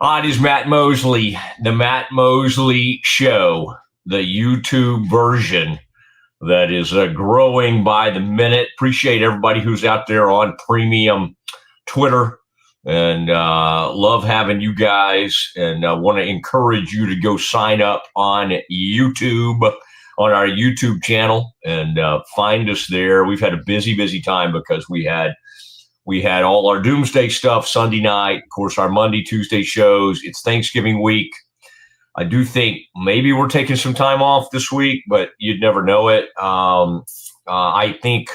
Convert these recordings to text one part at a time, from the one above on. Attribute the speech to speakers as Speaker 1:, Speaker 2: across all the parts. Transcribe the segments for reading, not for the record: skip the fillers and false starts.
Speaker 1: It is Matt Mosley, the Matt Mosley Show, the YouTube version that is growing by the minute. Appreciate everybody who's out there on premium Twitter and love having you guys, and want to encourage you to go sign up on YouTube, on our YouTube channel, and find us there. We've had a busy time because we had all our Doomsday stuff Sunday night, of course, our Monday, Tuesday shows. It's Thanksgiving week. I do think maybe we're taking some time off this week, but you'd never know it. I think,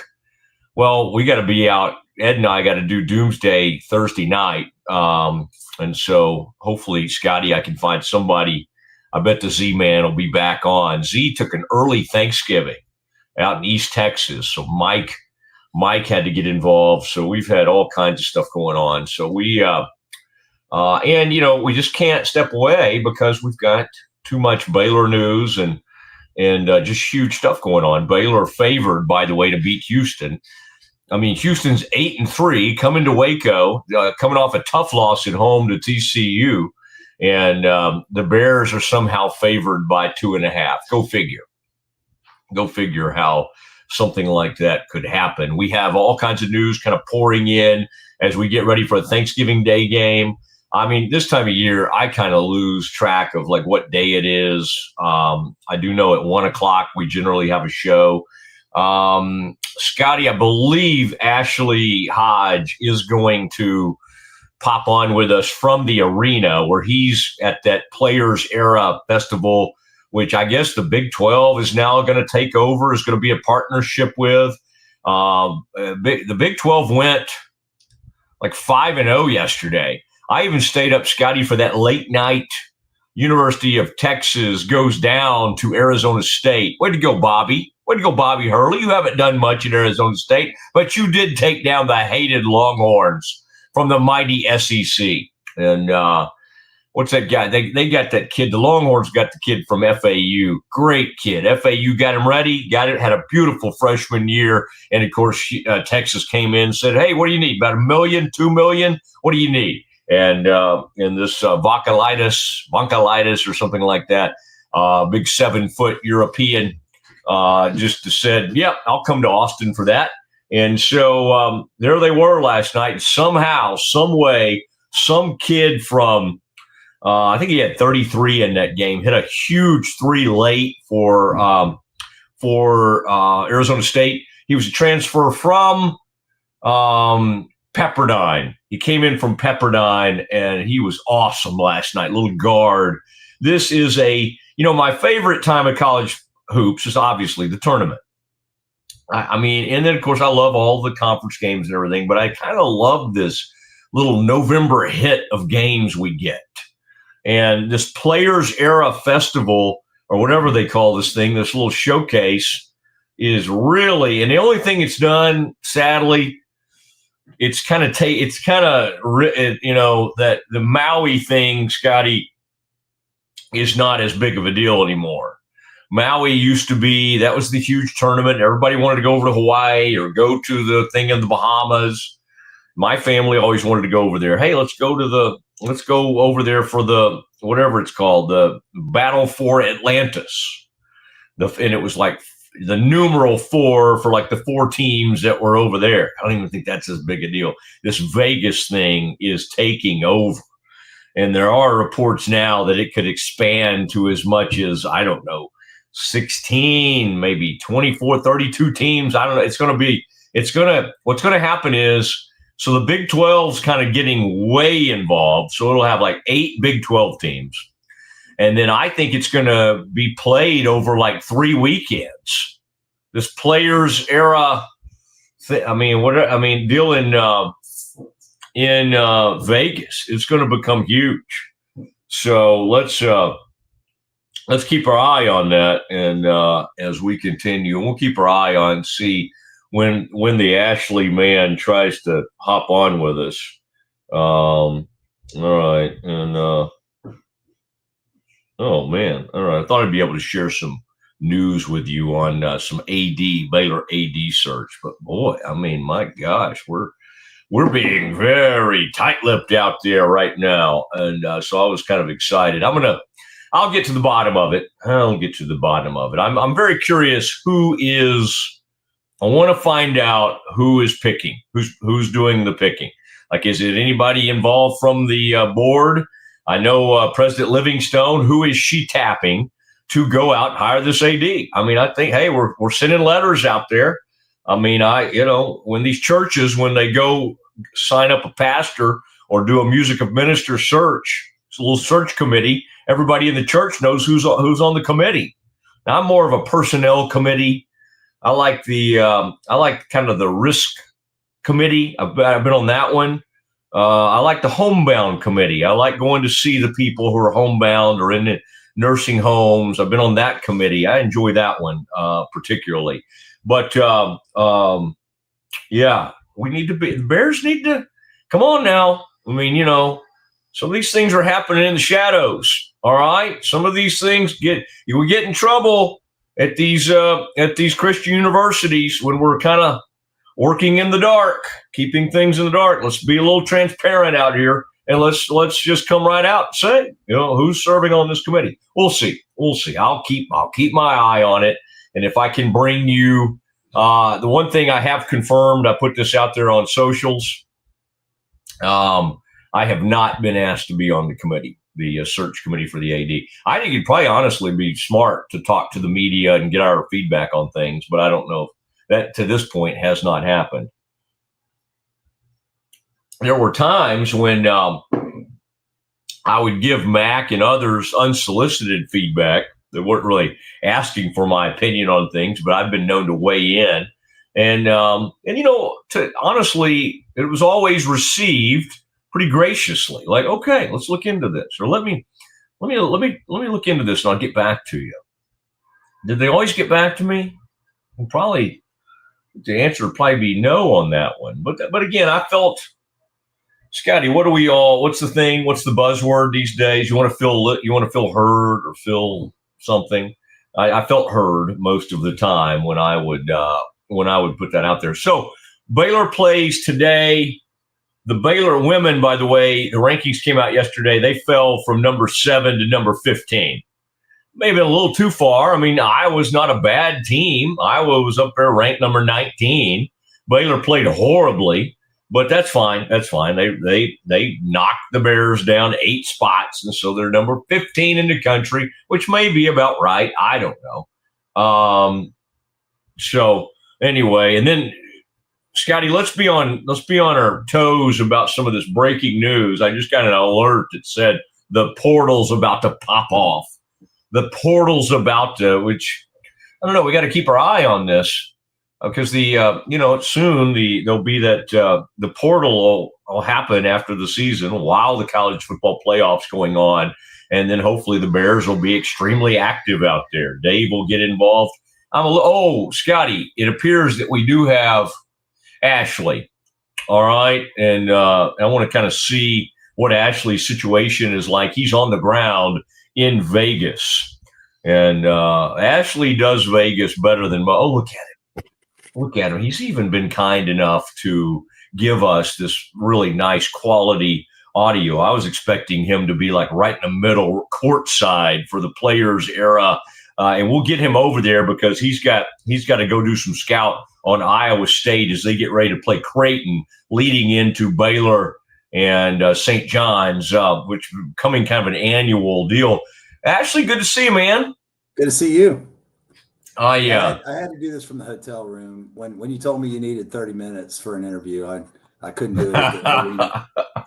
Speaker 1: we got to be out. Ed and I got to do Doomsday Thursday night. And so hopefully, Scotty, I can find somebody. I bet the Z-Man will be back on. Z took an early Thanksgiving out in East Texas. So Mike had to get involved. So we've had all kinds of stuff going on. So we just can't step away because we've got too much Baylor news and just huge stuff going on. Baylor favored, by the way, to beat Houston. I mean, Houston's 8-3, coming to Waco, coming off a tough loss at home to TCU, and the Bears are somehow favored by 2.5. Go figure how something like that could happen. We have all kinds of news kind of pouring in as we get ready for the Thanksgiving Day game. I mean, this time of year, I kind of lose track of like what day it is. I do know at 1 o'clock we generally have a show. Scotty, I believe Ashley Hodge is going to pop on with us from the arena where he's at that Players Era Festival, which I guess the Big 12 is now going to take over, is going to be a partnership with. The Big 12 went like 5-0 yesterday. I even stayed up, Scotty, for that late night University of Texas goes down to Arizona State. Way to go, Bobby. Way to go, Bobby Hurley. You haven't done much at Arizona State, but you did take down the hated Longhorns from the mighty SEC. And what's that guy? They got that kid. The Longhorns got the kid from FAU. Great kid. FAU got him ready, had a beautiful freshman year. And, of course, Texas came in and said, hey, what do you need? About $1 million, $2 million? What do you need? And this Vankalitis or something like that, big 7-foot European, just said, yep, I'll come to Austin for that. And so there they were last night. Somehow, some way, some kid from, I think he had 33 in that game, hit a huge 3 late for Arizona State. He was a transfer from Pepperdine. He came in from Pepperdine, and he was awesome last night. Little guard. This is my favorite time of college hoops is obviously the tournament. I mean, and then, of course, I love all the conference games and everything, but I kind of love this little November hit of games we get. And this Players Era Festival, or whatever they call this thing, this little showcase, is really, and the only thing it's done, sadly, that the Maui thing, Scotty, is not as big of a deal anymore. Maui used to be, that was the huge tournament. Everybody wanted to go over to Hawaii or go to the thing in the Bahamas. My family always wanted to go over there. Hey, let's go over there for the, whatever it's called, the Battle for Atlantis. And it was like the numeral 4 for like the 4 teams that were over there. I don't even think that's as big a deal. This Vegas thing is taking over. And there are reports now that it could expand to as much as, I don't know, 16, maybe 24, 32 teams. I don't know. What's going to happen is, so the Big 12's kind of getting way involved. So it'll have like 8 Big 12 teams. And then I think it's going to be played over like 3 weekends. This Players Era, deal in Vegas, it's going to become huge. So let's keep our eye on that, and as we continue, we'll keep our eye on see when the Ashley man tries to hop on with us. All right, and oh man, all right. I thought I'd be able to share some news with you on some Baylor AD search, but boy, I mean, my gosh, we're being very tight-lipped out there right now. And so I was kind of excited. I'll get to the bottom of it. I'm very curious I want to find out who is picking, who's doing the picking. Like, is it anybody involved from the board? I know President Livingstone. Who is she tapping to go out and hire this AD? I mean, I think, hey, we're sending letters out there. I mean, when these churches, when they go sign up a pastor or do a music of minister search, it's a little search committee. Everybody in the church knows who's on the committee. Now, I'm more of a personnel committee. I like kind of the risk committee. I've been on that one. I like the homebound committee. I like going to see the people who are homebound or in the nursing homes. I've been on that committee. I enjoy that one particularly. But the Bears need to come on now. I mean, some of these things are happening in the shadows. All right, some of these things we get in trouble at these Christian universities when we're kind of working in the dark, keeping things in the dark. Let's be a little transparent out here, and let's just come right out and say, who's serving on this committee. We'll see. I'll keep my eye on it, and if I can bring you the one thing I have confirmed, I put this out there on socials. I have not been asked to be on the committee, the search committee for the AD. I think it'd probably honestly be smart to talk to the media and get our feedback on things, but I don't know if that to this point has not happened. There were times when I would give Mac and others unsolicited feedback. They weren't really asking for my opinion on things, but I've been known to weigh in. And honestly, it was always received pretty graciously. Like, okay, let's look into this, or let me look into this, and I'll get back to you. Did they always get back to me? Well, probably the answer would probably be no on that one. But again, I felt, Scotty, what's the thing? What's the buzzword these days? You want to feel heard or feel something? I felt heard most of the time when I would put that out there. So Baylor plays today. The Baylor women, by the way, the rankings came out yesterday. They fell from number 7 to number 15. Maybe a little too far. I mean, Iowa's not a bad team. Iowa was up there ranked number 19. Baylor played horribly, but that's fine. They knocked the Bears down 8 spots, and so they're number 15 in the country, which may be about right. I don't know. So anyway, and then Scotty, let's be on our toes about some of this breaking news. I just got an alert that said the portal's about to pop off. The portal's about to, which I don't know. We got to keep our eye on this because soon there'll be that the portal will happen after the season while the college football playoffs going on, and then hopefully the Bears will be extremely active out there. Dave will get involved. Scotty, it appears that we do have Ashley. All right. And I want to kind of see what Ashley's situation is like. He's on the ground in Vegas. And Ashley does Vegas better than Mo. Oh, look at him. Look at him. He's even been kind enough to give us this really nice quality audio. I was expecting him to be like right in the middle, courtside for the Players era. And we'll get him over there because he's got to go do some scout on Iowa State as they get ready to play Creighton, leading into Baylor and St. John's, which is becoming kind of an annual deal. Ashley, good to see you, man.
Speaker 2: Good to see you.
Speaker 1: Oh, yeah.
Speaker 2: I had to do this from the hotel room. When you told me you needed 30 minutes for an interview, I couldn't do it.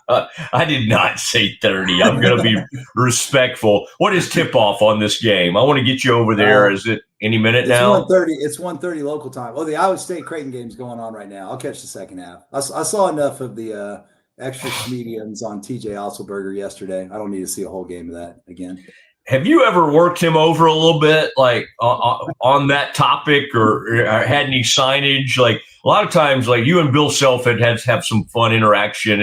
Speaker 1: I did not say 30. I'm going to be respectful. What is tip-off on this game? I want to get you over there. Is it any minute now?
Speaker 2: It's 1:30 local time. Well, the Iowa State Creighton game is going on right now. I'll catch the second half. I saw enough of the extra mediums on TJ Otzelberger yesterday. I don't need to see a whole game of that again.
Speaker 1: Have you ever worked him over a little bit, like on that topic, or had any signage? Like a lot of times, like you and Bill Self have some fun interaction,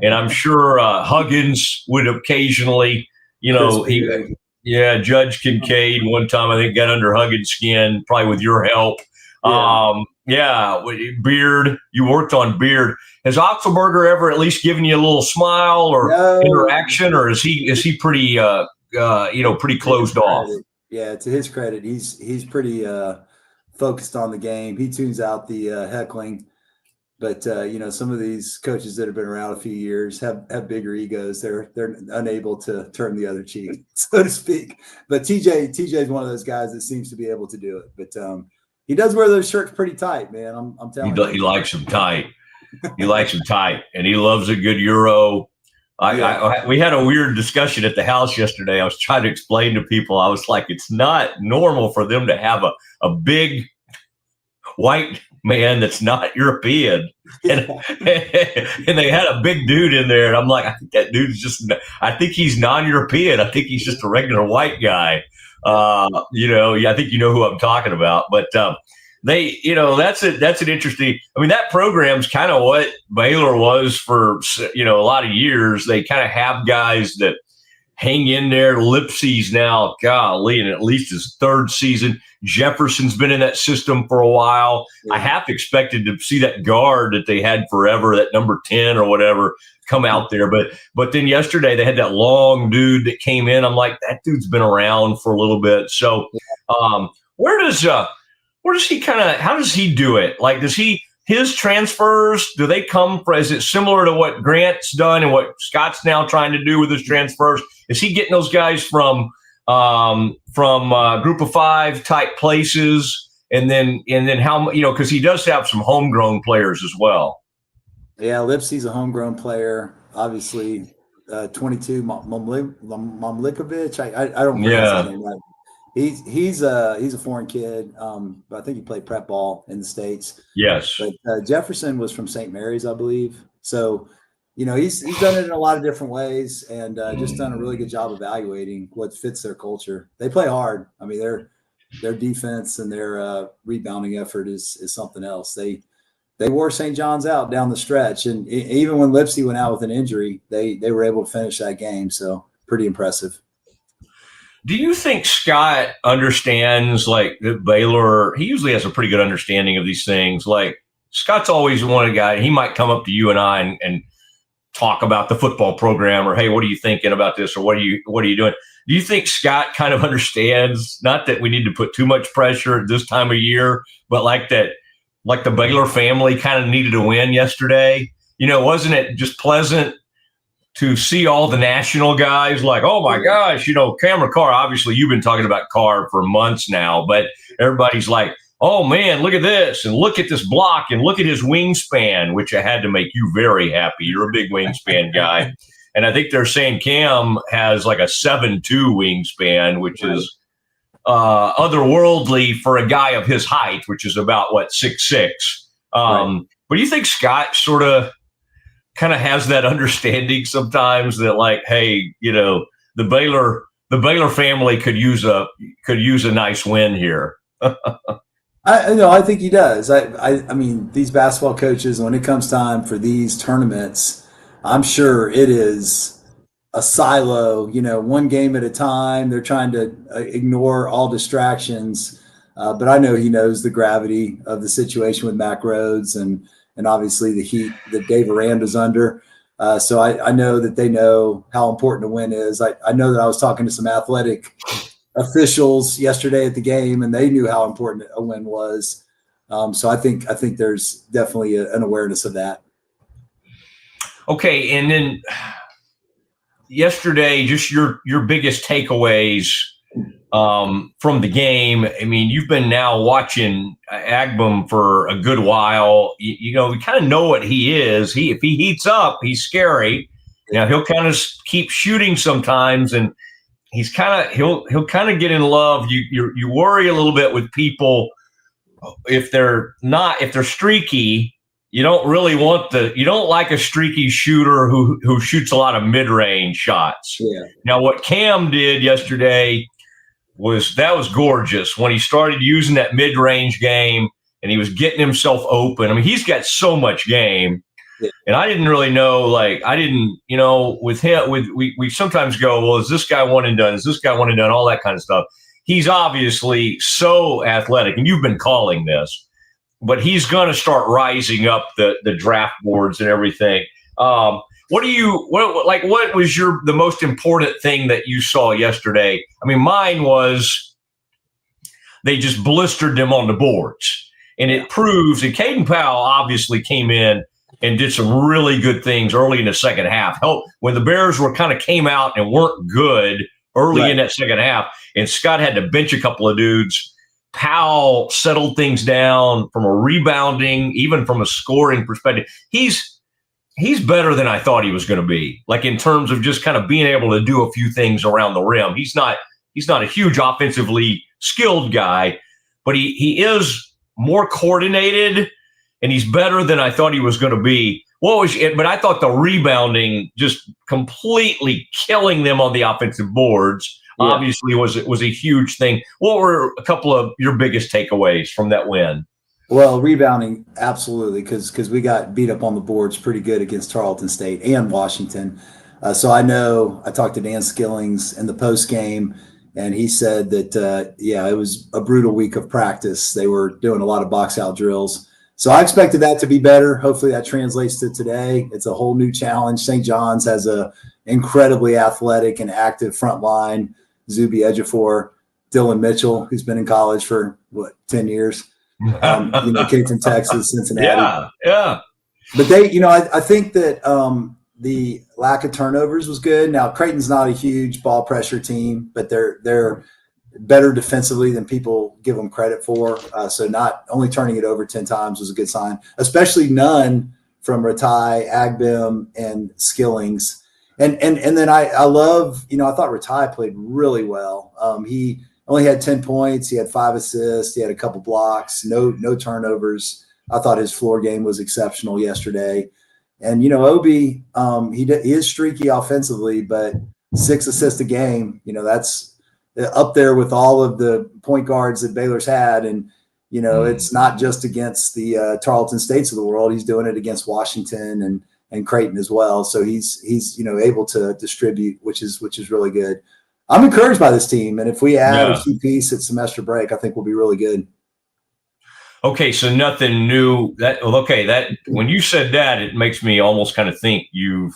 Speaker 1: and I'm sure Huggins would occasionally, Judge Kincaid one time I think got under Huggins' skin, probably with your help.
Speaker 2: Yeah.
Speaker 1: Yeah, Beard. You worked on Beard. Has Otzelberger ever at least given you a little smile or interaction, or is he pretty pretty closed off?
Speaker 2: Yeah, to his credit, he's pretty focused on the game. He tunes out the heckling. But some of these coaches that have been around a few years have bigger egos. They're unable to turn the other cheek, so to speak. But TJ is one of those guys that seems to be able to do it. But he does wear those shirts pretty tight, man. I'm telling you.
Speaker 1: He likes them tight. He likes them tight, and he loves a good Euro. We had a weird discussion at the house yesterday. I was trying to explain to people. I was like, it's not normal for them to have a big white man that's not European. And they had a big dude in there. And I'm like, I think that dude's I think he's non-European. I think he's just a regular white guy. I think you know who I'm talking about. But that's an interesting, that program's kind of what Baylor was for, a lot of years. They kind of have guys that hang in there. Lipsy's now, golly, in at least his third season. Jefferson's been in that system for a while. Yeah. I half expected to see that guard that they had forever, that number 10 or whatever, come out there. But then yesterday they had that long dude that came in. I'm like, that dude's been around for a little bit. So where does he how does he do it? Like, his transfers, do they come from, is it similar to what Grant's done and what Scott's now trying to do with his transfers? Is he getting those guys from group of five type places? And then how, because he does have some homegrown players as well.
Speaker 2: Yeah, Lipsy's a homegrown player. Obviously, 22, Momlikovic. I don't pronounce his name right. He's a foreign kid, but I think he played prep ball in the States.
Speaker 1: Yes.
Speaker 2: But Jefferson was from St. Mary's, I believe. So, he's done it in a lot of different ways and just done a really good job evaluating what fits their culture. They play hard. Their defense and their rebounding effort is something else. They wore St. John's out down the stretch, and even when Lipsy went out with an injury, they were able to finish that game. So pretty impressive.
Speaker 1: Do you think Scott understands, like, that Baylor, he usually has a pretty good understanding of these things. Like, Scott's always one guy, he might come up to you and I and talk about the football program, or, hey, what are you thinking about this? Or what are you doing? Do you think Scott kind of understands, not that we need to put too much pressure at this time of year, but like the Baylor family kind of needed a win yesterday? Wasn't it just pleasant to see all the national guys like, oh my gosh, Cameron Carr, obviously you've been talking about Carr for months now, but everybody's like, oh man, look at this and look at this block and look at his wingspan, which I had to make you very happy. You're a big wingspan guy. And I think they're saying Cam has like a 7'2" wingspan, which is otherworldly for a guy of his height, which is about 6'6". But do you think Scott sort of kind of has that understanding sometimes that, like, hey, the Baylor family could use a nice win here?
Speaker 2: I think he does. I mean, these basketball coaches, when it comes time for these tournaments, I'm sure it is a silo, one game at a time. They're trying to ignore all distractions. But I know he knows the gravity of the situation with Mac Rhodes and obviously the heat that Dave Aranda's under. So I know that they know how important a win is. I know that I was talking to some athletic officials yesterday at the game, and they knew how important a win was. So I think there's definitely an awareness of that.
Speaker 1: Okay, and then yesterday, just your biggest takeaways from the game. You've been now watching Agbum for a good while. We kind of know what he is. If he heats up, he's scary. He'll kind of keep shooting sometimes, and he'll kind of get in love. You worry a little bit with people if they're streaky. You don't really you don't like a streaky shooter who shoots a lot of mid-range shots.
Speaker 2: Yeah.
Speaker 1: Now, what Cam did yesterday was gorgeous when he started using that mid-range game and he was getting himself open. He's got so much game. Yeah. And I didn't really know, with him, we sometimes go, well, is this guy one and done? Is this guy one and done? All that kind of stuff. He's obviously so athletic, and you've been calling this. but he's going to start rising up the draft boards and everything. What was the most important thing that you saw yesterday? I mean, mine was they just blistered them on the boards, and it proves. And Caden Powell obviously came in and did some really good things early in the second half. Help when the Bears came out and weren't good early in that second half, and Scott had to bench a couple of dudes. Powell settled things down from a rebounding, even from a scoring perspective. He's better than I thought he was going to be, like in terms of just kind of being able to do a few things around the rim. He's not a huge offensively skilled guy, but he is more coordinated, and he's better than I thought he was going to be. But I thought the rebounding just completely killing them on the offensive boards obviously was a huge thing. What were a couple of your biggest takeaways from that win?
Speaker 2: Well, rebounding, absolutely, because we got beat up on the boards pretty good against Tarleton State and Washington. So I know I talked to Dan Skillings in the post game, and he said that, it was a brutal week of practice. They were doing a lot of box out drills. So I expected that to be better. Hopefully that translates to today. It's a whole new challenge. St. John's has a incredibly athletic and active front line. Zuby Ejiofor, Dylan Mitchell, who's been in college for 10 years. Came from Texas, Cincinnati.
Speaker 1: Yeah.
Speaker 2: But they, I think that the lack of turnovers was good. Now Creighton's not a huge ball pressure team, but they're better defensively than people give them credit for. So not only turning it over 10 times was a good sign, especially none from Ratai, Agbim, and Skillings. And then I love, I thought Ratai played really well. He only had 10 points. He had 5 assists. He had a couple blocks, no turnovers. I thought his floor game was exceptional yesterday. And, Obi, he is streaky offensively, but 6 assists a game, that's up there with all of the point guards that Baylor's had. And, it's not just against the Tarleton States of the world. He's doing it against Washington and Creighton as well. So he's able to distribute, which is really good. I'm encouraged by this team, and if we add a key piece at semester break, I think we'll be really good.
Speaker 1: Okay, so nothing new. That when you said that, it makes me almost kind of think you've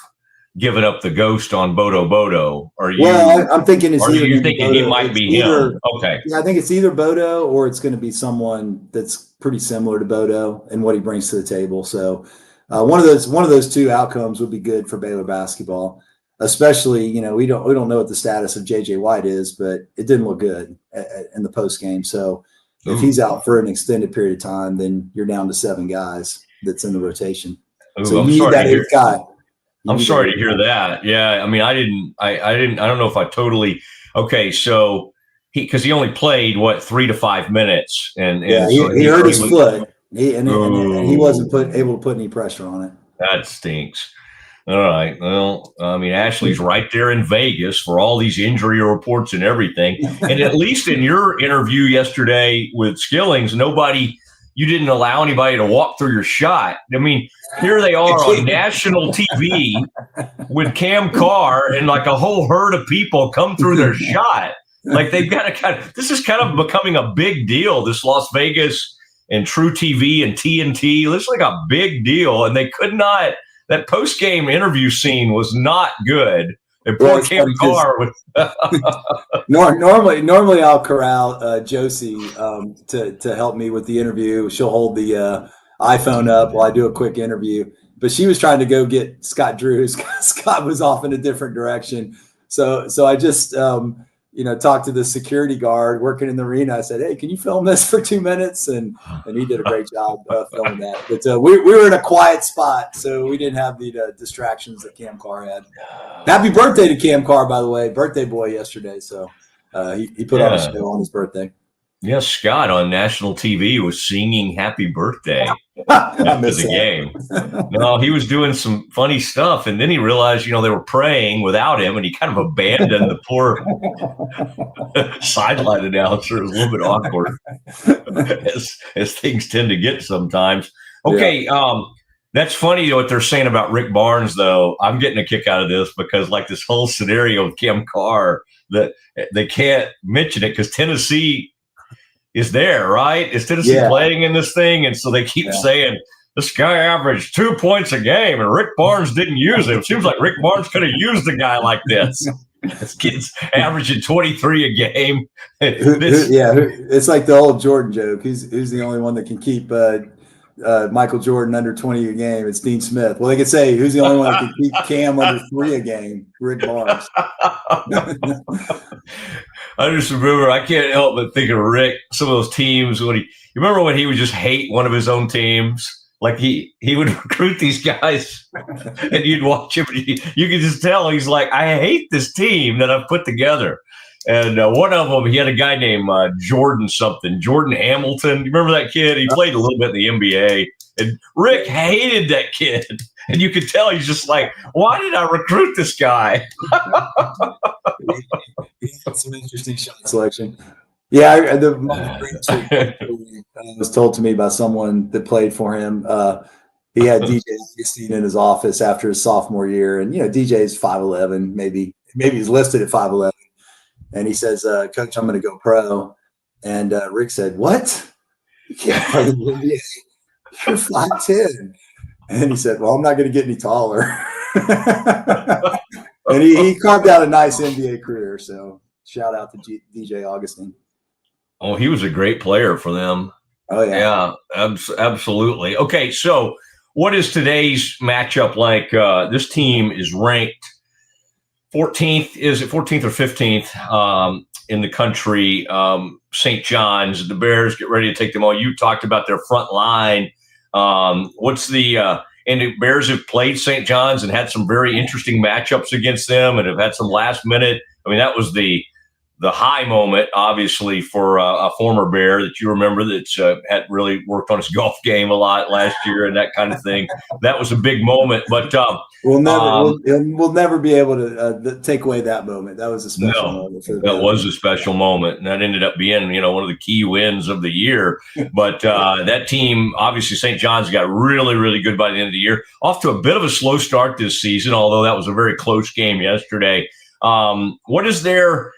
Speaker 1: given up the ghost on Bodo. Are you?
Speaker 2: Well, I'm thinking it's either.
Speaker 1: You thinking
Speaker 2: Bodo.
Speaker 1: He might be him? Okay.
Speaker 2: Yeah, I think it's either Bodo or it's going to be someone that's pretty similar to Bodo and what he brings to the table. So one of those two outcomes would be good for Baylor basketball. Especially, we don't know what the status of JJ White is, but it didn't look good in the post game. So if he's out for an extended period of time, then you're down to 7 guys that's in the rotation. So you need that 8th guy.
Speaker 1: I'm sorry to hear that. Yeah, I mean, I don't know if I totally. Okay, so because he only played 3 to 5 minutes, and
Speaker 2: he hurt his foot, and he wasn't able to put any pressure on it.
Speaker 1: That stinks. All right. Well, I mean, Ashley's right there in Vegas for all these injury reports and everything. And at least in your interview yesterday with Skillings, you didn't allow anybody to walk through your shot. I mean, here they are on national TV with Cam Carr, and like a whole herd of people come through their shot. Like they've got to this is kind of becoming a big deal, this Las Vegas and True TV and TNT. This is like a big deal. And they could not. That post-game interview scene was not good. And poor Cam Carr was
Speaker 2: normally I'll corral Josie to help me with the interview. She'll hold the iPhone up while I do a quick interview. But she was trying to go get Scott Drew. Scott was off in a different direction. So I just talked to the security guard working in the arena. I said, "Hey, can you film this for 2 minutes?" And he did a great job filming that. But we were in a quiet spot, so we didn't have the distractions that Cam Carr had. Happy birthday to Cam Carr, by the way, birthday boy yesterday. So he put on a show on his birthday.
Speaker 1: Yes, Scott on national TV was singing "Happy Birthday" after the game. No, he was doing some funny stuff, and then he realized, they were praying without him, and he kind of abandoned the poor sideline announcer. It was a little bit awkward, as things tend to get sometimes. Okay, that's funny what they're saying about Rick Barnes, though. I'm getting a kick out of this because, like, this whole scenario with Cam Carr, that they can't mention it because Tennessee is there, right? Is Tennessee playing in this thing? And so they keep saying, this guy averaged 2 points a game, and Rick Barnes didn't use him. It seems like Rick Barnes could have used a guy like this. This kid's averaging 23 a game.
Speaker 2: It's like the old Jordan joke. Who's the only one that can keep Michael Jordan under 20 a game? It's Dean Smith. Well, they could say, who's the only one that can keep Cam under 3 a game? Rick Barnes.
Speaker 1: I just remember, I can't help but think of Rick, some of those teams. You remember when he would just hate one of his own teams? Like he would recruit these guys and you'd watch him. And you could just tell he's like, I hate this team that I've put together. And one of them, he had a guy named Jordan Hamilton. You remember that kid? He played a little bit in the NBA. And Rick hated that kid. And you could tell he's just like, why did I recruit this guy?
Speaker 2: He had some interesting shot selection. Yeah, was told to me by someone that played for him. He had DJ Augustine in his office after his sophomore year, and DJ's 5'11", maybe he's listed at 5'11", and he says, "Coach, I'm going to go pro." And Rick said, "What? You can't play in the NBA. You're 5'10". And he said, "Well, I'm not going to get any taller." And he carved out a nice NBA career. So shout out to DJ Augustine.
Speaker 1: Oh, he was a great player for them.
Speaker 2: Oh, yeah.
Speaker 1: Yeah, absolutely. Okay, so what is today's matchup like? This team is ranked 14th. Is it 14th or 15th in the country? St. John's. The Bears get ready to take them on. You talked about their front line. What's the and the Bears have played St. John's and had some very interesting matchups against them and have had some last minute. I mean, that was the high moment, obviously, for a former Bear that you remember that had really worked on his golf game a lot last year and that kind of thing. That was a big moment. But
Speaker 2: we'll never be able to take away that moment. That was a special moment.
Speaker 1: That was a special moment, and that ended up being one of the key wins of the year. But that team, obviously, St. John's got really, really good by the end of the year. Off to a bit of a slow start this season, although that was a very close game yesterday. What is their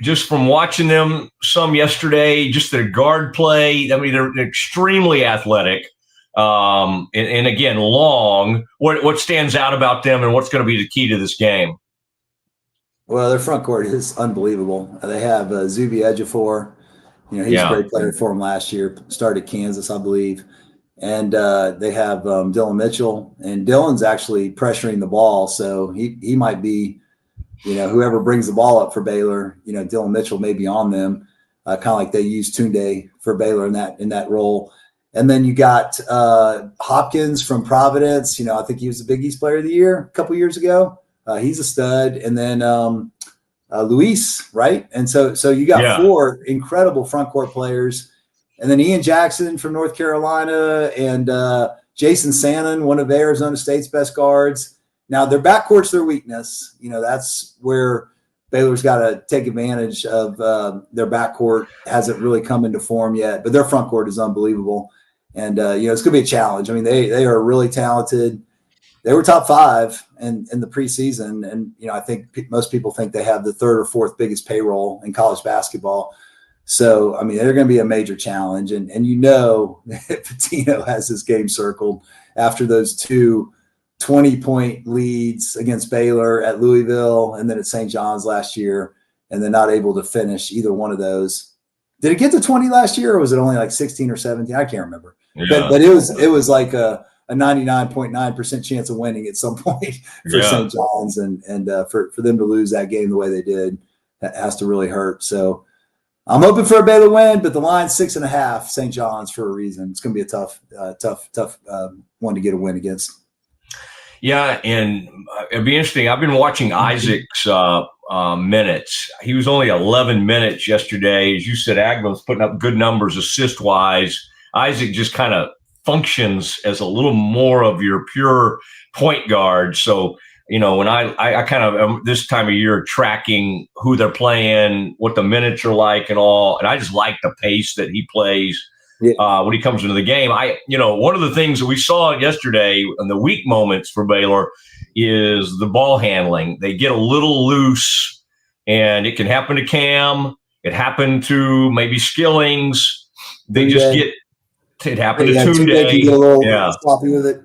Speaker 1: just from watching them some yesterday, just their guard play. I mean, they're extremely athletic, and again, long. What stands out about them, and what's going to be the key to this game?
Speaker 2: Well, their front court is unbelievable. They have Zuby Ejiofor. He's a great player for them last year. Started at Kansas, I believe. And they have Dylan Mitchell, and Dylan's actually pressuring the ball, so he might be. Whoever brings the ball up for Baylor, Dylan Mitchell may be on them, kind of like they used Tunde for Baylor in that role. And then you got Hopkins from Providence. I think he was the Big East Player of the Year a couple years ago. He's a stud. And then Luis, right? And so you got 4 incredible front court players. And then Ian Jackson from North Carolina and Jason Sannon, one of Arizona State's best guards. Now, their backcourt's their weakness. That's where Baylor's got to take advantage of their backcourt. Hasn't really come into form yet, but their front court is unbelievable. And, it's going to be a challenge. I mean, they are really talented. They were top 5 in the preseason. And, I think most people think they have the 3rd or 4th biggest payroll in college basketball. So, I mean, they're going to be a major challenge. And Pitino has this game circled after those 2 20-point leads against Baylor at Louisville and then at St. John's last year, and then not able to finish either one of those. Did it get to 20 last year, or was it only like 16 or 17? I can't remember. Yeah. But it was like a 99.9% chance of winning at some point for St. John's, and for them to lose that game the way they did, that has to really hurt. So I'm hoping for a Baylor win, but the line's 6.5 St. John's for a reason. It's going to be a tough one to get a win against.
Speaker 1: Yeah, and it'd be interesting. I've been watching Isaac's minutes. He was only 11 minutes yesterday. As you said, Agba's putting up good numbers assist-wise. Isaac just kind of functions as a little more of your pure point guard. So, when I kind of this time of year tracking who they're playing, what the minutes are like and all, and I just like the pace that he plays. When he comes into the game. One of the things that we saw yesterday in the weak moments for Baylor is the ball handling. They get a little loose, and it can happen to Cam. It happened to maybe Skillings. They just get. It happened to
Speaker 2: Tunde can get a little sloppy with it.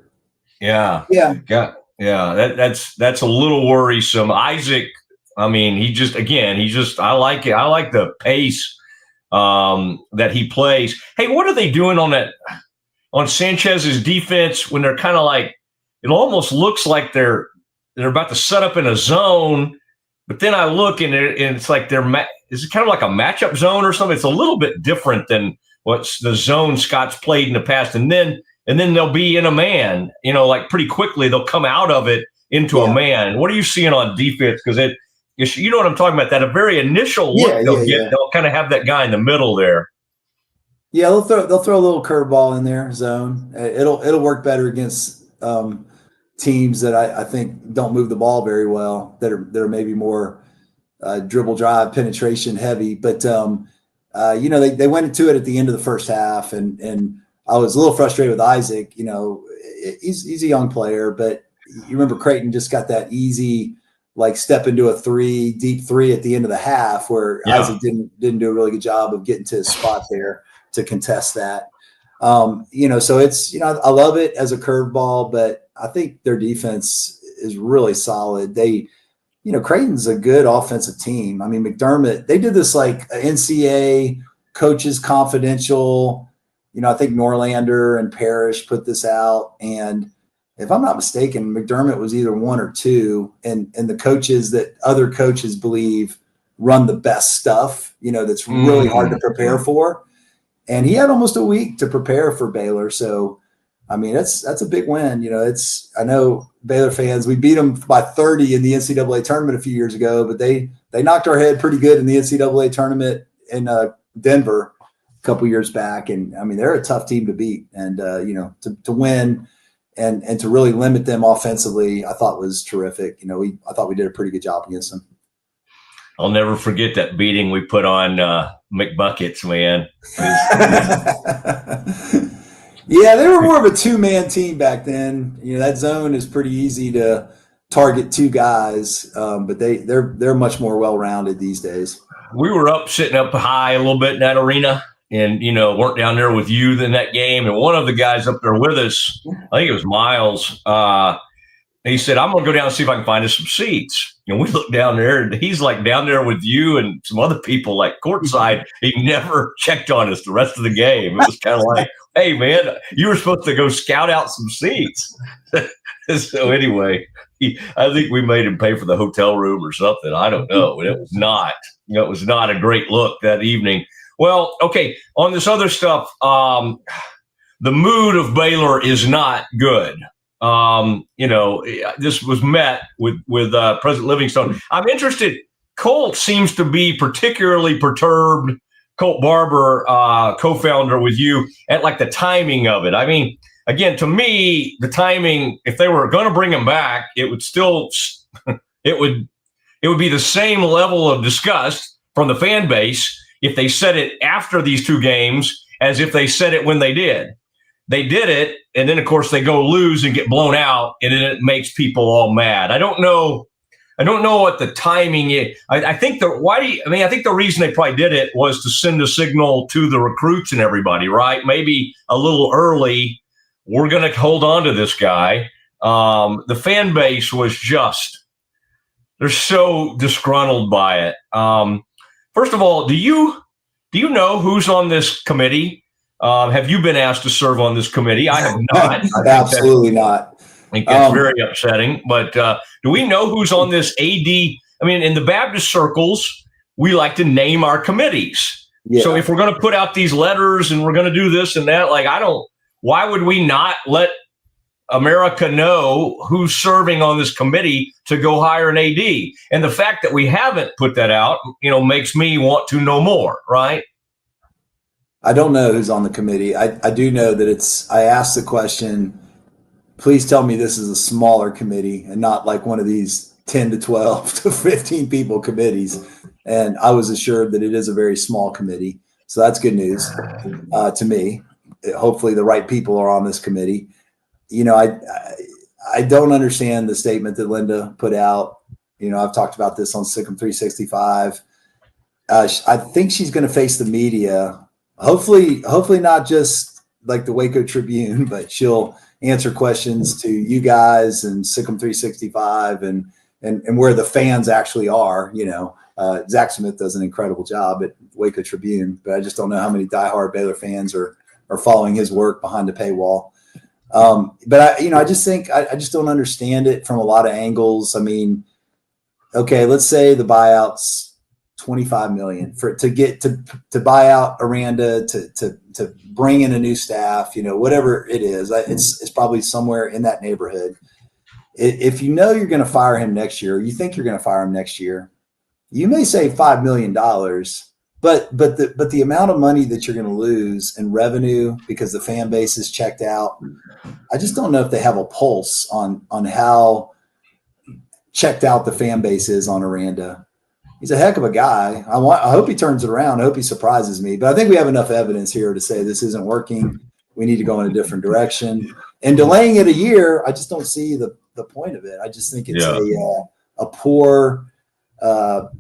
Speaker 1: Yeah.
Speaker 2: Yeah.
Speaker 1: That's a little worrisome. Isaac, I mean, I like it. I like the pace that he plays. Hey, what are they doing on Sanchez's defense when they're kind of like, it almost looks like they're about to set up in a zone, but then I look and it's like is it kind of like a matchup zone or something? It's a little bit different than what's the zone Scott's played in the past. And then they'll be in a man, like pretty quickly they'll come out of it into a man. What are you seeing on defense? Because you know what I'm talking about, that a very initial look they'll kind of have that guy in the middle there.
Speaker 2: Yeah, they'll throw a little curveball in there, zone. It'll work better against teams that I think don't move the ball very well, that are maybe more dribble drive penetration heavy. But they went into it at the end of the first half, and I was a little frustrated with Isaac. He's a young player, but you remember Creighton just got that easy, like step into a deep three at the end of the half, where Isaac didn't do a really good job of getting to his spot there to contest that. So it's, I love it as a curveball, but I think their defense is really solid. Creighton's a good offensive team. I mean, McDermott, they did this like NCAA Coaches Confidential. I think Norlander and Parrish put this out. And if I'm not mistaken, McDermott was either one or two. And the coaches that other coaches believe run the best stuff, that's really hard to prepare for. And he had almost a week to prepare for Baylor. So, I mean, that's a big win. I know Baylor fans, we beat them by 30 in the NCAA tournament a few years ago, but they knocked our head pretty good in the NCAA tournament in Denver a couple years back. And I mean, they're a tough team to beat, and to win and to really limit them offensively, I thought was terrific. I thought we did a pretty good job against them.
Speaker 1: I'll never forget that beating we put on McBuckets, man.
Speaker 2: Yeah, they were more of a two-man team back then. That zone is pretty easy to target two guys, but they're much more well-rounded these days.
Speaker 1: We were sitting up high a little bit in that arena, and weren't down there with you in that game. And one of the guys up there with us, I think it was Miles. He said, "I'm going to go down and see if I can find us some seats." And we look down there, and he's like down there with you and some other people, like courtside. He never checked on us the rest of the game. It was kind of like, "Hey, man, you were supposed to go scout out some seats." So anyway, I think we made him pay for the hotel room or something. I don't know. It was not a great look that evening. Well, okay, on this other stuff, the mood of Baylor is not good. This was met with President Livingstone. I'm interested. Colt seems to be particularly perturbed. Colt Barber, co-founder with you, at like the timing of it. I mean, again, to me, the timing, if they were going to bring him back, it would still, it would be the same level of disgust from the fan base if they said it after these two games as if they said it when they did. They did it, and then, of course, they go lose and get blown out, and then it makes people all mad. I don't know what the timing is. I think the reason they probably did it was to send a signal to the recruits and everybody, right? Maybe a little early. We're going to hold on to this guy. The fan base was they're so disgruntled by it. First of all, do you know who's on this committee? Have you been asked to serve on this committee? I have not.
Speaker 2: Absolutely not.
Speaker 1: I think that's very upsetting. But do we know who's on this AD? I mean, in the Baptist circles, we like to name our committees. Yeah. So if we're going to put out these letters and we're going to do this and that, why would we not let America know who's serving on this committee to go hire an AD? And the fact that we haven't put that out, makes me want to know more, right?
Speaker 2: I don't know who's on the committee. I do know that I asked the question, please tell me this is a smaller committee and not like one of these 10 to 12 to 15 people committees. And I was assured that it is a very small committee. So that's good news to me. Hopefully the right people are on this committee. I don't understand the statement that Linda put out. I've talked about this on Sick'em 365. I think she's going to face the media. Hopefully not just like the Waco Tribune, but she'll answer questions to you guys and Sick'em 365 and where the fans actually are. Zach Smith does an incredible job at Waco Tribune, but I just don't know how many diehard Baylor fans are following his work behind the paywall. But I just think I just don't understand it from a lot of angles. I mean, okay, let's say the buyout's $25 million to buy out Aranda, to bring in a new staff, whatever it is. It's probably somewhere in that neighborhood. If you know you're going to fire him next year, or you think you're going to fire him next year, you may save $5 million, but the amount of money that you're going to lose in revenue because the fan base is checked out, I just don't know if they have a pulse on how checked out the fan base is on Aranda. He's a heck of a guy. I hope he turns it around. I hope he surprises me. But I think we have enough evidence here to say this isn't working. We need to go in a different direction. And delaying it a year, I just don't see the point of it. I just think it's a poor,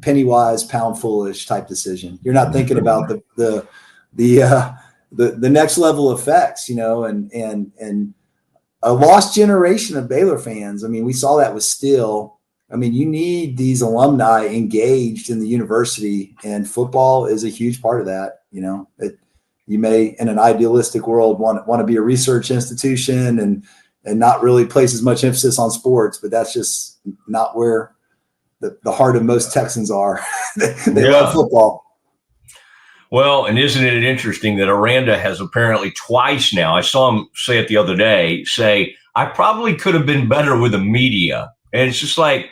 Speaker 2: penny wise, pound foolish type decision. You're not thinking about the next level effects, and a lost generation of Baylor fans. I mean, we saw that with Steele. I mean, you need these alumni engaged in the university, and football is a huge part of that. You may, in an idealistic world, want to be a research institution and not really place as much emphasis on sports, but that's just not where the heart of most Texans are. They love football.
Speaker 1: Well, and isn't it interesting that Aranda has apparently twice now, I saw him say it the other day, say, I probably could have been better with the media. And it's just like,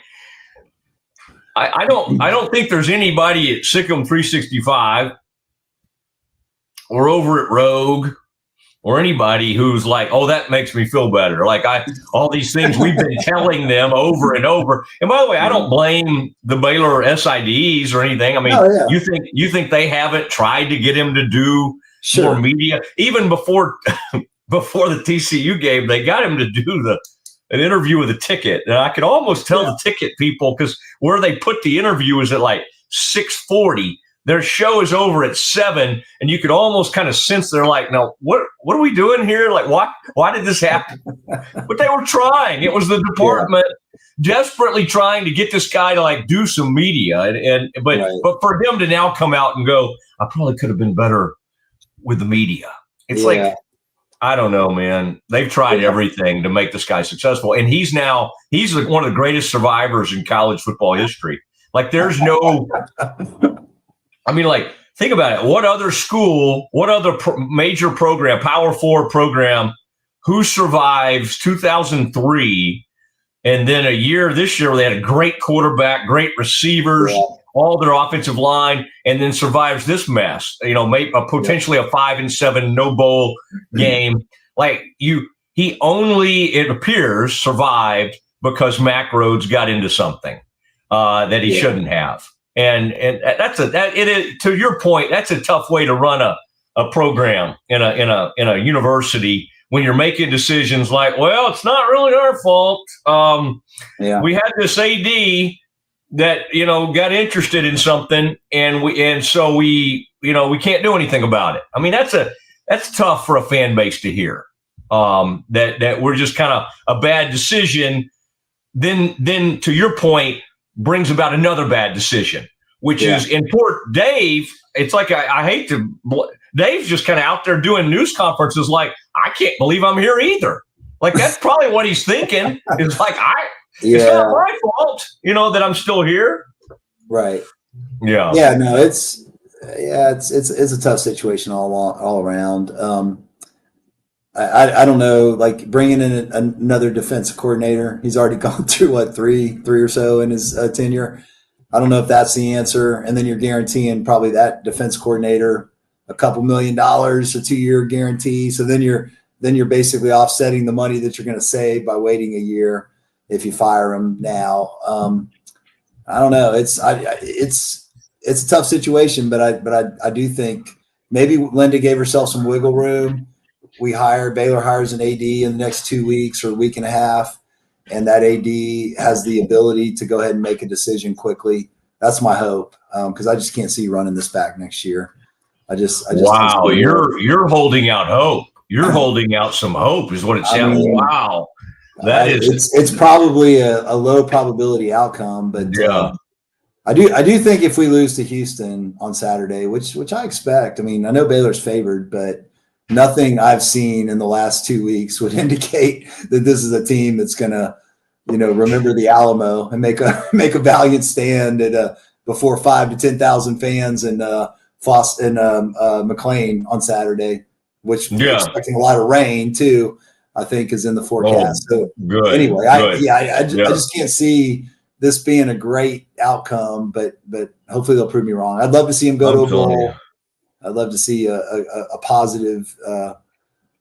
Speaker 1: I don't think there's anybody at Sick'em 365 or over at Rogue or anybody who's like, oh, that makes me feel better. Like all these things we've been telling them over and over. And by the way, I don't blame the Baylor SIDs or anything. I mean, you think they haven't tried to get him to do more media? Even before the TCU game, they got him to do an interview with a ticket. And I could almost tell the ticket people, because where they put the interview is at like 6:40. Their show is over at 7, and you could almost kind of sense they're like, no, what are we doing here? Like, why did this happen? But they were trying. It was the department desperately trying to get this guy to like do some media. But for him to now come out and go, I probably could have been better with the media. It's like, I don't know, man. They've tried everything to make this guy successful. And he's one of the greatest survivors in college football history. Like, there's no, I mean, like, think about it. What other school, what other major program, Power 4 program, who survives 2003 and then this year they had a great quarterback, great receivers, all their offensive line, and then survives this mess, potentially a 5-7 no bowl game. Like he only, it appears, survived because Mack Rhodes got into something that he shouldn't have. And it is, to your point, that's a tough way to run a program in a university when you're making decisions like, well, it's not really our fault. We had this AD that, got interested in something and so we can't do anything about it. I mean, that's tough for a fan base to hear, that we're just kind of a bad decision. Then to your point, brings about another bad decision, which is important. Dave, it's like, I hate to, Dave's just kind of out there doing news conferences like, I can't believe I'm here either. Like, that's probably what he's thinking. It's like, it's not my fault, that I'm still here.
Speaker 2: Right.
Speaker 1: Yeah.
Speaker 2: Yeah, no, it's a tough situation all around. I don't know, like bringing in another defensive coordinator. He's already gone through three or so in his tenure. I don't know if that's the answer. And then you're guaranteeing probably that defense coordinator a couple $1 million, a 2-year guarantee. So then you're basically offsetting the money that you're going to save by waiting a year if you fire him now. I don't know. It's a tough situation, but I do think maybe Linda gave herself some wiggle room. Baylor hires an AD in the next 2 weeks or a week and a half, and that AD has the ability to go ahead and make a decision quickly. That's my hope, because I just can't see running this back next year. I just
Speaker 1: wow, you're holding out hope. You're holding out some hope, is what it sounds. Wow,
Speaker 2: it's probably a low probability outcome, but I do think if we lose to Houston on Saturday, which I expect. I mean, I know Baylor's favored, but nothing I've seen in the last 2 weeks would indicate that this is a team that's going to, remember the Alamo and make a valiant stand at before 5,000 to 10,000 fans and McLean on Saturday, which we're expecting a lot of rain too, I think is in the forecast. So anyway, I just can't see this being a great outcome, but hopefully they'll prove me wrong. I'd love to see him go to a bowl. I'd love to see a positive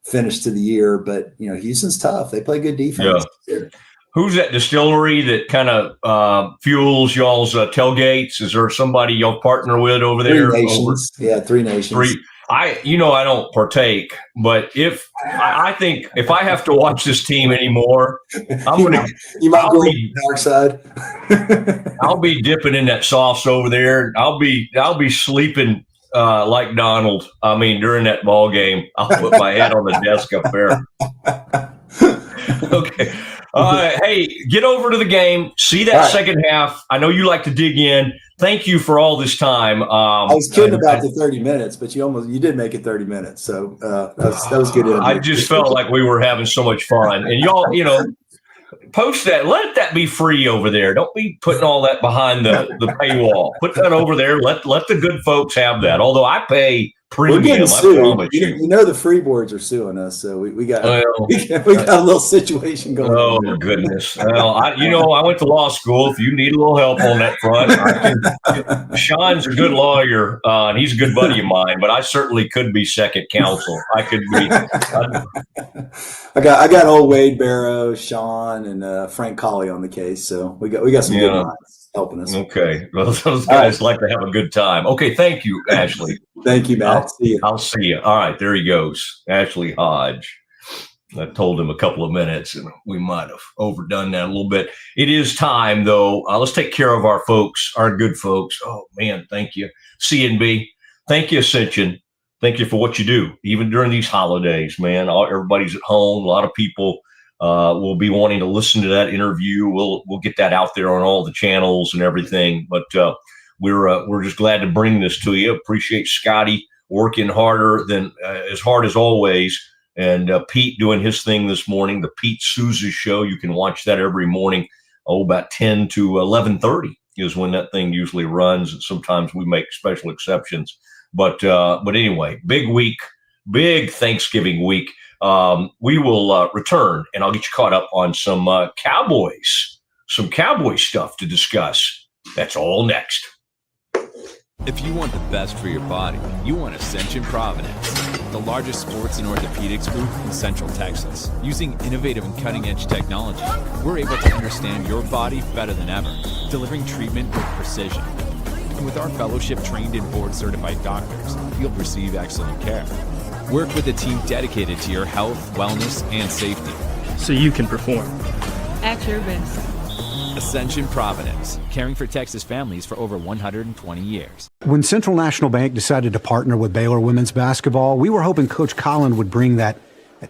Speaker 2: finish to the year, but Houston's tough. They play good defense.
Speaker 1: Yeah. Who's that distillery that kind of fuels y'all's tailgates? Is there somebody y'all partner with over there?
Speaker 2: Three Nations. Yeah, Three Nations.
Speaker 1: I don't partake, but I think if I have to watch this team anymore, you might go to the dark side. I'll be dipping in that sauce over there. I'll be sleeping like Donald. I mean, during that ball game, I'll put my head on the desk up there. Okay. Hey, get over to the game. See that second half. I know you like to dig in. Thank you for all this time.
Speaker 2: I was kidding about the 30 minutes, but you did make it 30 minutes. So that was good.
Speaker 1: I just felt like we were having so much fun. And y'all, post that. Let that be free over there. Don't be putting all that behind the paywall. Put that over there. Let the good folks have that. Although I pay premium. We're getting
Speaker 2: sued. The freeboards are suing us, so we got a little situation going on.
Speaker 1: Oh goodness! Well, I went to law school. If you need a little help on that front, Sean's a good lawyer, and he's a good buddy of mine. But I certainly could be second counsel. I could be.
Speaker 2: I got old Wade Barrow, Sean, and Frank Colley on the case, so we got some good minds helping us.
Speaker 1: Okay, well, those guys like to have a good time. Okay, thank you, Ashley.
Speaker 2: Thank you, Matt.
Speaker 1: I'll see you. All right, there he goes, Ashley Hodge. I told him a couple of minutes, and we might have overdone that a little bit. It is time, though. Let's take care of our folks, our good folks. Oh, man, thank you. CNB. Thank you, Ascension. Thank you for what you do, even during these holidays, man. Everybody's at home. A lot of people will be wanting to listen to that interview. We'll get that out there on all the channels and everything. But we're just glad to bring this to you. Appreciate Scotty working harder than as hard as always. And Pete doing his thing this morning, the Pete Souza Show. You can watch that every morning. About 10 to 11:30 is when that thing usually runs. And sometimes we make special exceptions. But anyway, big week, big Thanksgiving week. We will return, and I'll get you caught up on some Cowboys stuff to discuss. That's all next.
Speaker 3: If you want the best for your body, you want Ascension Providence, the largest sports and orthopedics group in Central Texas. Using innovative and cutting-edge technology, we're able to understand your body better than ever, delivering treatment with precision. And with our fellowship-trained and board-certified doctors, you'll receive excellent care. Work with a team dedicated to your health, wellness, and safety.
Speaker 4: So you can perform.
Speaker 5: At your best.
Speaker 3: Ascension Providence, caring for Texas families for over 120 years.
Speaker 6: When Central National Bank decided to partner with Baylor women's basketball, we were hoping Coach Collin would bring that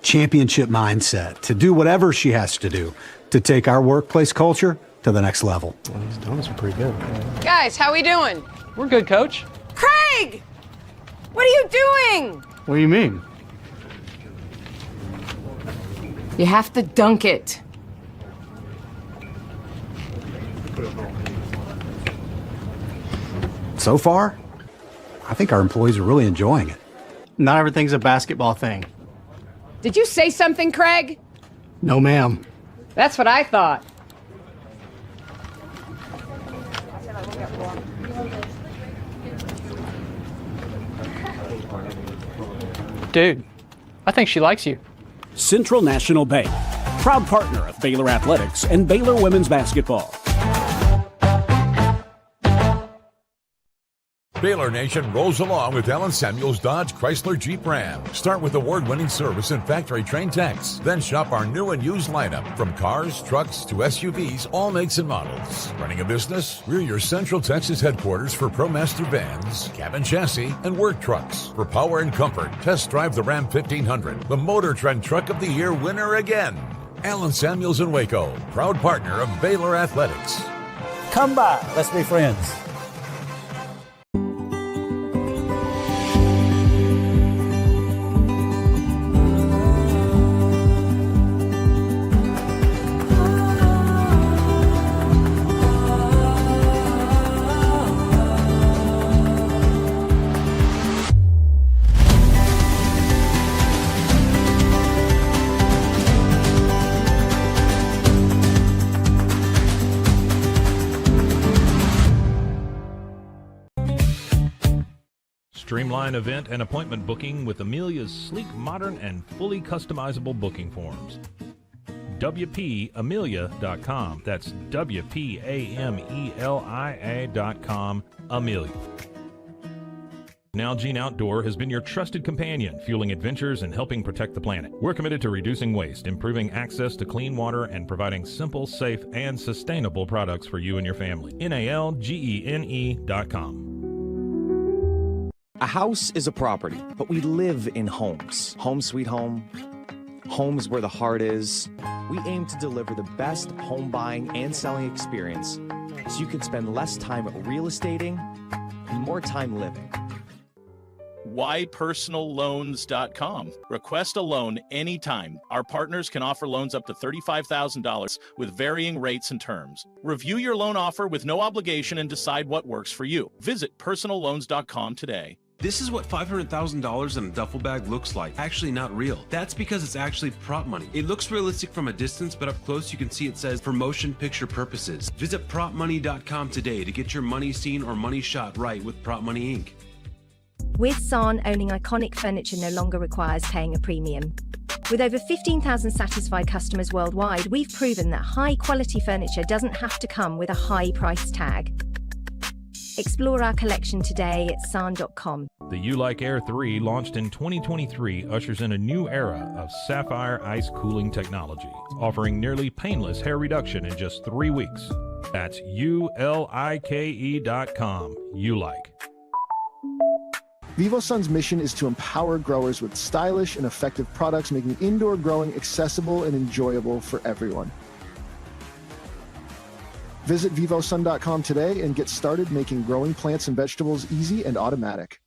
Speaker 6: championship mindset to do whatever she has to do to take our workplace culture to the next level.
Speaker 4: Well, these donuts are pretty good.
Speaker 7: Guys, how we doing?
Speaker 4: We're good, Coach.
Speaker 7: Craig! What are you doing?
Speaker 4: What do you mean?
Speaker 7: You have to dunk it.
Speaker 6: So far, I think our employees are really enjoying it.
Speaker 4: Not everything's a basketball thing.
Speaker 7: Did you say something, Craig?
Speaker 4: No, ma'am.
Speaker 7: That's what I thought.
Speaker 4: Dude, I think she likes you.
Speaker 8: Central National Bank, proud partner of Baylor Athletics and Baylor Women's Basketball.
Speaker 9: Baylor Nation rolls along with Allen Samuels Dodge Chrysler Jeep Ram. Start with award-winning service and factory-trained techs. Then shop our new and used lineup from cars, trucks to SUVs, all makes and models. Running a business? We're your Central Texas headquarters for ProMaster vans, cabin chassis, and work trucks. For power and comfort, test drive the Ram 1500, the Motor Trend Truck of the Year winner again. Allen Samuels in Waco, proud partner of Baylor Athletics.
Speaker 10: Come by, let's be friends.
Speaker 11: Streamline event and appointment booking with Amelia's sleek, modern, and fully customizable booking forms. WPAmelia.com. That's WPAMELIA.com. Amelia. Nalgene Outdoor has been your trusted companion, fueling adventures and helping protect the planet. We're committed to reducing waste, improving access to clean water, and providing simple, safe, and sustainable products for you and your family. NALGENE.com.
Speaker 12: A house is a property, but we live in homes. Home sweet home. Homes where the heart is. We aim to deliver the best home buying and selling experience so you can spend less time real estating and more time living.
Speaker 13: WhyPersonalLoans.com. Request a loan anytime. Our partners can offer loans up to $35,000 with varying rates and terms. Review your loan offer with no obligation and decide what works for you. Visit PersonalLoans.com today.
Speaker 14: This is what $500,000 in a duffel bag looks like. Actually not real. That's because it's actually prop money. It looks realistic from a distance, but up close you can see it says for motion picture purposes. Visit PropMoney.com today to get your money seen or money shot right with Prop Money Inc.
Speaker 15: With San, owning iconic furniture no longer requires paying a premium. With over 15,000 satisfied customers worldwide, we've proven that high-quality furniture doesn't have to come with a high price tag. Explore our collection today at san.com.
Speaker 11: The U-Like Air 3, launched in 2023, ushers in a new era of sapphire ice cooling technology, offering nearly painless hair reduction in just 3 weeks. That's ULIKE.com. U-Like.
Speaker 16: VivoSun's mission is to empower growers with stylish and effective products, making indoor growing accessible and enjoyable for everyone. Visit VivoSun.com today and get started making growing plants and vegetables easy and automatic.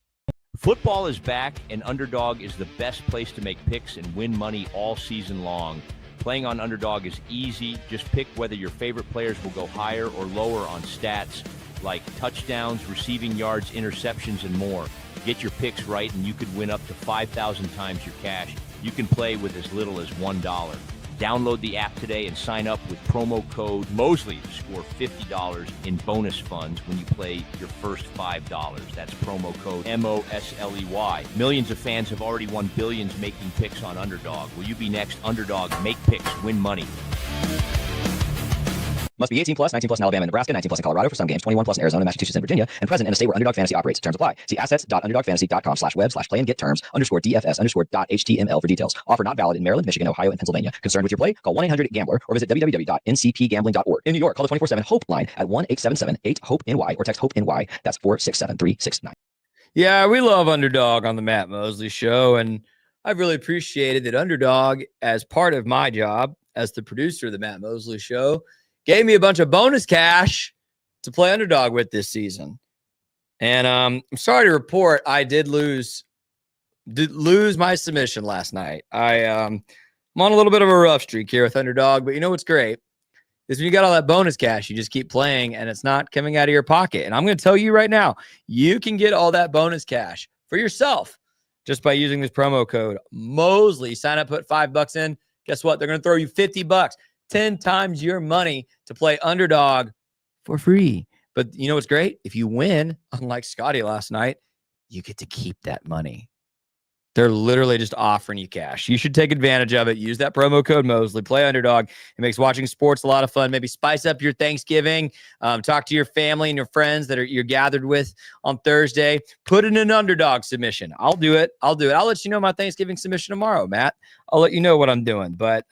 Speaker 17: Football is back, and Underdog is the best place to make picks and win money all season long. Playing on Underdog is easy. Just pick whether your favorite players will go higher or lower on stats like touchdowns, receiving yards, interceptions, and more. Get your picks right, and you could win up to 5,000 times your cash. You can play with as little as $1. Download the app today and sign up with promo code Mosley to score $50 in bonus funds when you play your first $5. That's promo code MOSLEY. Millions of fans have already won billions making picks on Underdog. Will you be next? Underdog, make picks, win money.
Speaker 18: Must be 18 plus, 19 plus in Alabama and Nebraska, 19 plus in Colorado for some games, 21 plus in Arizona, Massachusetts, and Virginia, and present in a state where Underdog Fantasy operates. Terms apply. See assets.underdogfantasy.com/web/play-and-get-terms_DFS_HTML for details. Offer not valid in Maryland, Michigan, Ohio, and Pennsylvania. Concerned with your play? Call 1-800-GAMBLER or visit www.ncpgambling.org. In New York, call the 24/7 HOPE line at 1-877-8-HOPE-NY or text HOPE-NY. That's 467-369.
Speaker 19: Yeah, we love Underdog on the Matt Mosley Show, and I've really appreciated that Underdog, as part of my job as the producer of the Matt Mosley Show, gave me a bunch of bonus cash to play Underdog with this season. And I'm sorry to report I did lose my submission last night. I'm on a little bit of a rough streak here with Underdog, but you know what's great is when you got all that bonus cash, you just keep playing and it's not coming out of your pocket. And I'm going to tell you right now, you can get all that bonus cash for yourself just by using this promo code Mosley. Sign up, put $5 in. Guess what? They're going to throw you $50. 10 times your money to play Underdog for free. But you know what's great? If you win, unlike Scotty last night, you get to keep that money. They're literally just offering you cash. You should take advantage of it. Use that promo code Mosley. Play Underdog. It makes watching sports a lot of fun. Maybe spice up your Thanksgiving. Talk to your family and your friends that you're gathered with on Thursday. Put in an Underdog submission. I'll do it. I'll let you know my Thanksgiving submission tomorrow, Matt. I'll let you know what I'm doing. But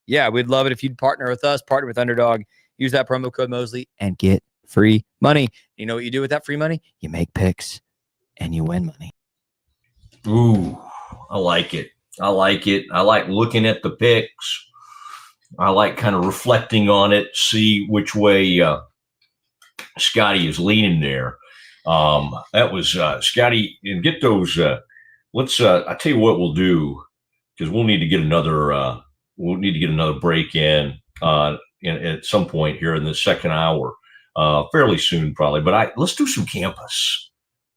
Speaker 19: yeah, we'd love it if you'd partner with us, partner with Underdog. Use that promo code Mosley and get free money. You know what you do with that free money? You make picks and you win money.
Speaker 1: Ooh, I like it. I like looking at the picks. I like kind of reflecting on it, see which way Scotty is leaning there. That was Scotty, and get those. Let's. I tell you what we'll do, because we'll need to get another. We'll need to get another break in at some point here in the second hour, fairly soon probably. But let's do some campus.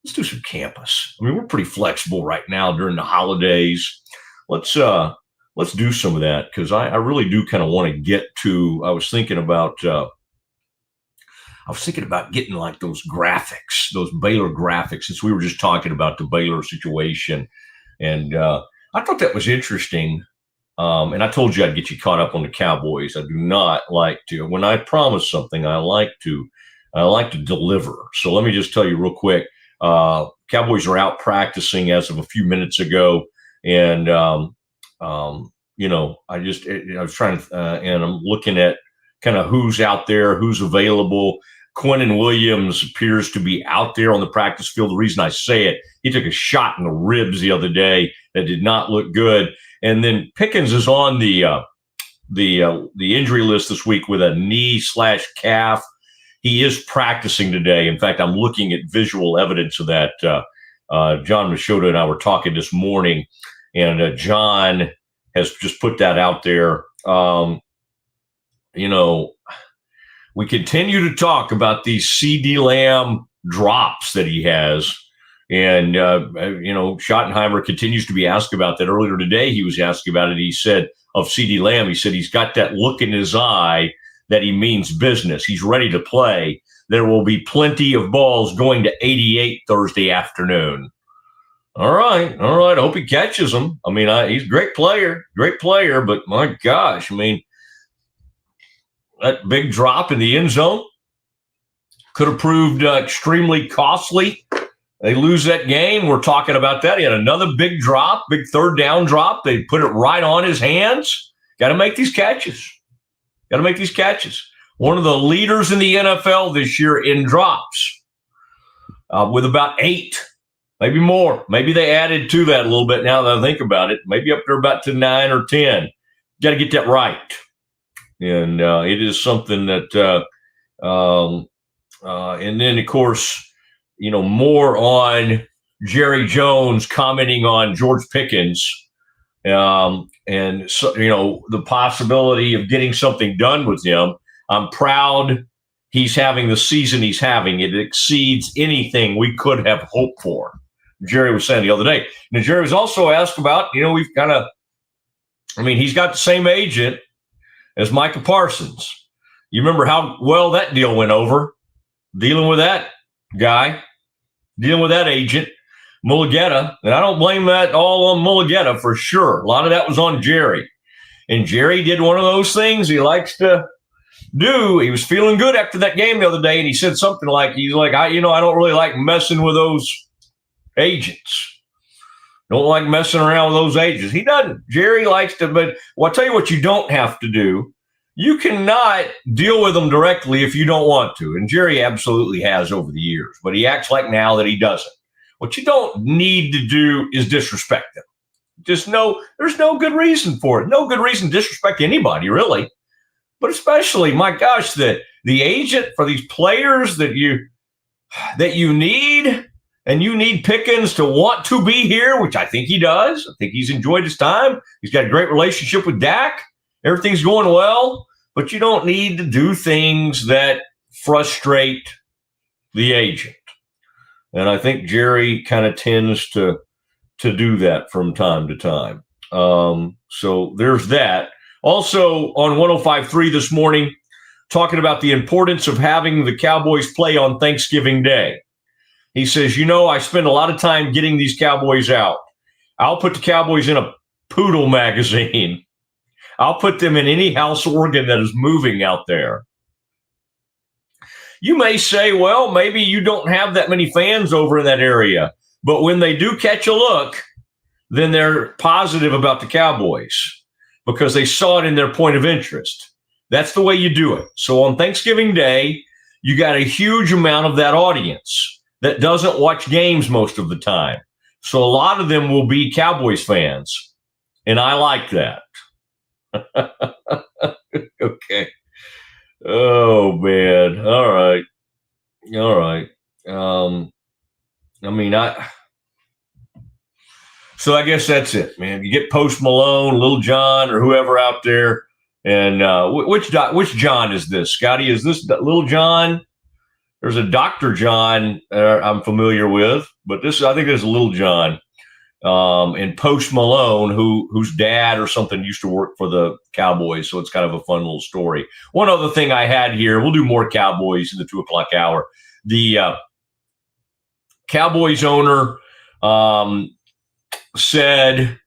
Speaker 1: Let's do some campus. I mean, we're pretty flexible right now during the holidays. Let's do some of that, because I really do kind of want to get to. I was thinking about getting like those graphics, those Baylor graphics, since we were just talking about the Baylor situation, and I thought that was interesting. And I told you I'd get you caught up on the Cowboys. I do not like to, when I promise something, I like to deliver. So let me just tell you real quick. Cowboys are out practicing as of a few minutes ago. And, I was trying to, and I'm looking at kind of who's out there, who's available. Quinnen Williams appears to be out there on the practice field. The reason I say it, he took a shot in the ribs the other day that did not look good. And then Pickens is on the injury list this week with a knee/calf. He is practicing today. In fact, I'm looking at visual evidence of that. John Machota and I were talking this morning, and John has just put that out there. We continue to talk about these CD Lamb drops that he has. And, Schottenheimer continues to be asked about that. Earlier today, he was asked about it. He said of CD Lamb, he said he's got that look in his eye that he means business. He's ready to play. There will be plenty of balls going to 88 Thursday afternoon. All right. I hope he catches them. I mean, he's a great player, but my gosh, I mean, that big drop in the end zone could have proved extremely costly. They lose that game. We're talking about that. He had another big drop, big third down drop. They put it right on his hands. Got to make these catches. One of the leaders in the NFL this year in drops, with about 8, maybe more. Maybe they added to that a little bit now that I think about it. Maybe up there about to 9 or 10. Got to get that right. And it is something that, and then, of course, more on Jerry Jones commenting on George Pickens, and so, the possibility of getting something done with him. I'm proud he's having the season he's having. It exceeds anything we could have hoped for. Jerry was saying the other day. And Jerry was also asked about, he's got the same agent as Micah Parsons. You remember how well that deal went over, dealing with that guy, dealing with that agent, Mulugeta. And I don't blame that all on Mulugeta for sure. A lot of that was on Jerry. And Jerry did one of those things he likes to do. He was feeling good after that game the other day, and he said something like, I don't really like messing with those agents. Don't like messing around with those agents. He doesn't. Jerry likes to, but I'll tell you what you don't have to do. You cannot deal with them directly if you don't want to. And Jerry absolutely has over the years, but he acts like now that he doesn't. What you don't need to do is disrespect them. There's no good reason for it. No good reason to disrespect anybody, really. But especially, my gosh, the agent for these players that you need, and you need Pickens to want to be here, which I think he does. I think he's enjoyed his time. He's got a great relationship with Dak. Everything's going well, but you don't need to do things that frustrate the agent. And I think Jerry kind of tends to do that from time to time. So there's that. Also on 105.3 this morning, talking about the importance of having the Cowboys play on Thanksgiving Day. He says, I spend a lot of time getting these Cowboys out. I'll put the Cowboys in a poodle magazine. I'll put them in any house organ that is moving out there. You may say, well, maybe you don't have that many fans over in that area. But when they do catch a look, then they're positive about the Cowboys because they saw it in their point of interest. That's the way you do it. So on Thanksgiving Day, you got a huge amount of that audience that doesn't watch games most of the time. So a lot of them will be Cowboys fans. And I like that. Okay. Oh, man. All right. So I guess that's it, man. You get Post Malone, Lil Jon, or whoever out there. And which John is this? Scotty, is this Lil Jon? There's a Dr. John I'm familiar with, but I think there's Lil Jon. And Post Malone, whose dad or something used to work for the Cowboys. So it's kind of a fun little story. One other thing I had here, we'll do more Cowboys in the 2:00 hour. The Cowboys owner said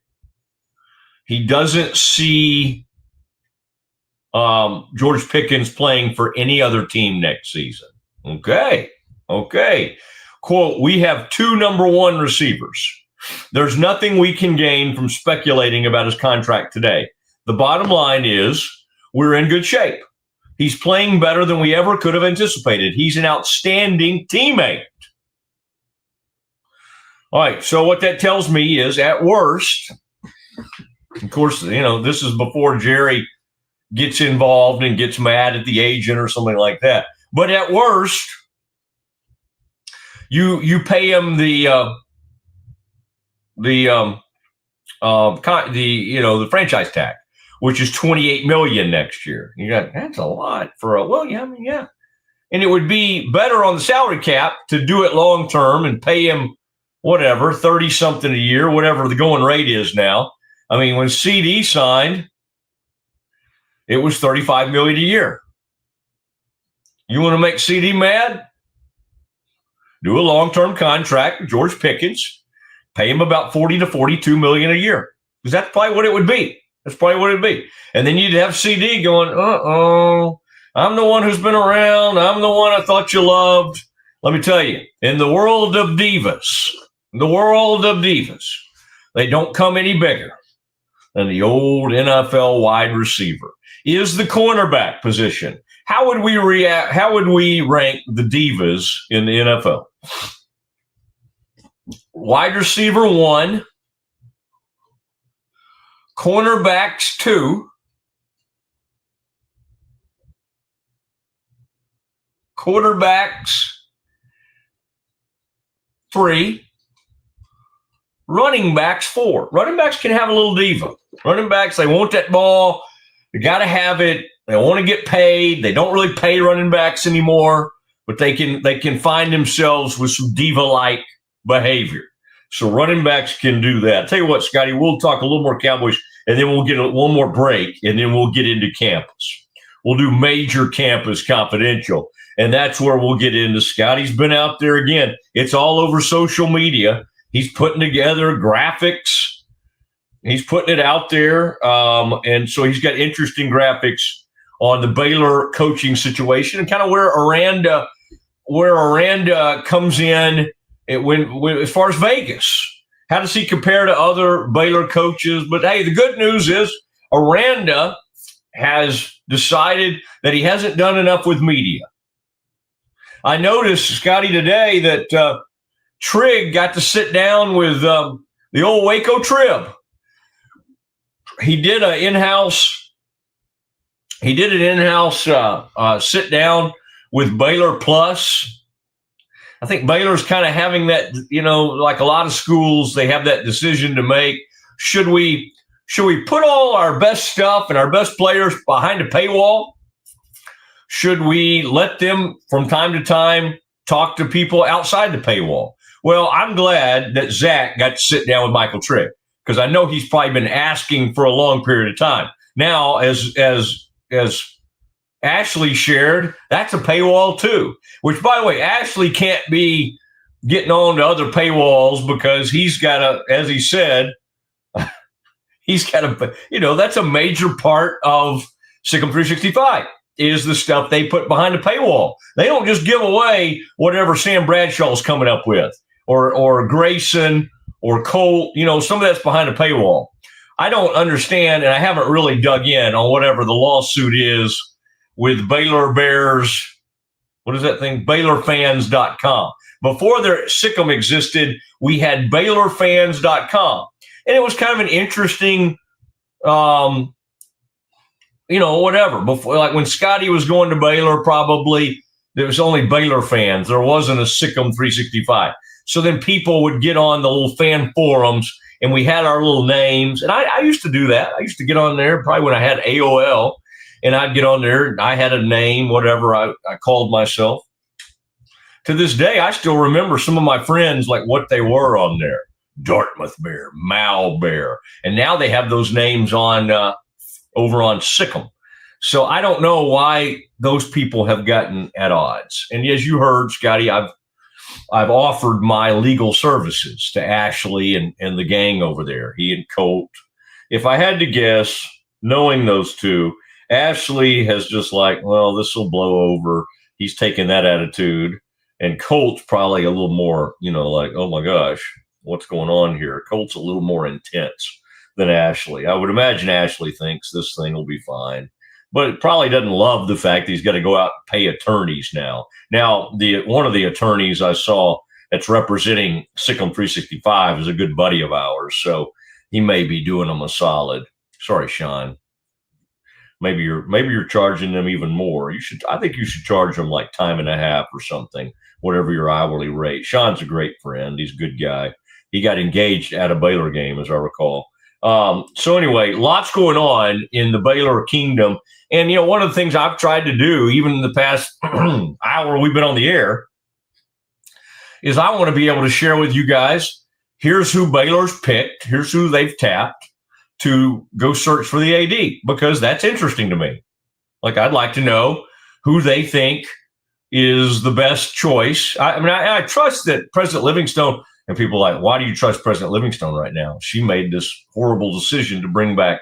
Speaker 1: he doesn't see George Pickens playing for any other team next season. Okay. Quote, we have 2 number 1 receivers. There's nothing we can gain from speculating about his contract today. The bottom line is we're in good shape. He's playing better than we ever could have anticipated. He's an outstanding teammate. All right, so what that tells me is at worst, of course, this is before Jerry gets involved and gets mad at the agent or something like that. But at worst, you pay him the franchise tag, which is $28 million next year. That's a lot for yeah. And it would be better on the salary cap to do it long term and pay him whatever 30 something a year, whatever the going rate is now. I mean, when CD signed, it was $35 million a year. You want to make CD mad? Do a long-term contract with George Pickens. Pay him about $40 to $42 million a year. Because that's probably what it would be. And then you'd have CD going, I'm the one who's been around. I'm the one I thought you loved. Let me tell you, in the world of divas, they don't come any bigger than the old NFL wide receiver. Is the cornerback position. How would we react? How would we rank the divas in the NFL? Wide receiver 1, cornerbacks 2, quarterbacks 3, running backs 4. Running backs can have a little diva. Running backs, they want that ball. They got to have it. They want to get paid. They don't really pay running backs anymore, but they can find themselves with some diva-like behavior. So running backs can do that. I'll tell you what, Scotty, we'll talk a little more Cowboys, and then we'll get one more break, and then we'll get into campus. We'll do major campus confidential, and that's where we'll get into. Scotty's been out there again. It's all over social media. He's putting together graphics. He's putting it out there, and so he's got interesting graphics on the Baylor coaching situation and kind of where Aranda comes in when as far as Vegas. How does he compare to other Baylor coaches? But hey, the good news is Aranda has decided that he hasn't done enough with media. I noticed, Scotty, today that Trigg got to sit down with the old Waco Trib. He did an in-house sit down with Baylor Plus. I think Baylor's kind of having that, like a lot of schools, they have that decision to make. Should we put all our best stuff and our best players behind a paywall? Should we let them from time to time talk to people outside the paywall? Well, I'm glad that Zach got to sit down with Michael Trigg because I know he's probably been asking for a long period of time. Now, as Ashley shared, that's a paywall too, which, by the way, Ashley can't be getting on to other paywalls because he's got a, as he said, he's got a, that's a major part of Siegmund 365 is the stuff they put behind the paywall. They don't just give away whatever Sam Bradshaw's coming up with or Grayson or Colt, some of that's behind the paywall. I don't understand, and I haven't really dug in on whatever the lawsuit is with Baylor Bears. What is that thing? BaylorFans.com. Before Sick'em existed, we had BaylorFans.com. And it was kind of an interesting, whatever. Before, like when Scotty was going to Baylor, probably there was only Baylor fans. There wasn't a Sick'em 365. So then people would get on the little fan forums, and we had our little names. And I used to do that. I used to get on there probably when I had AOL, and I'd get on there, and I had a name, whatever I called myself. To this day, I still remember some of my friends, like what they were on there. Dartmouth Bear, Mal Bear. And now they have those names on over on Sick'em. So I don't know why those people have gotten at odds. And as you heard, Scotty, I've offered my legal services to Ashley and the gang over there, he and Colt. If I had to guess, knowing those two, Ashley has just like, well, this will blow over. He's taking that attitude. And Colt's probably a little more, like, oh my gosh, what's going on here? Colt's a little more intense than Ashley. I would imagine Ashley thinks this thing will be fine, but it probably doesn't love the fact that he's got to go out and pay attorneys now. Now, one of the attorneys I saw that's representing Sick'em 365 is a good buddy of ours, so he may be doing them a solid. Sorry, Sean. Maybe you're charging them even more. I think you should charge them like time and a half or something, whatever your hourly rate. Sean's a great friend. He's a good guy. He got engaged at a Baylor game, as I recall. So anyway, lots going on in the Baylor kingdom. And, one of the things I've tried to do, even in the past hour we've been on the air, is I want to be able to share with you guys, here's who Baylor's picked, here's who they've tapped to go search for the AD, because that's interesting to me. Like, I'd like to know who they think is the best choice. I trust that President Livingstone, and people are like, why do you trust President Livingstone right now? She made this horrible decision to bring back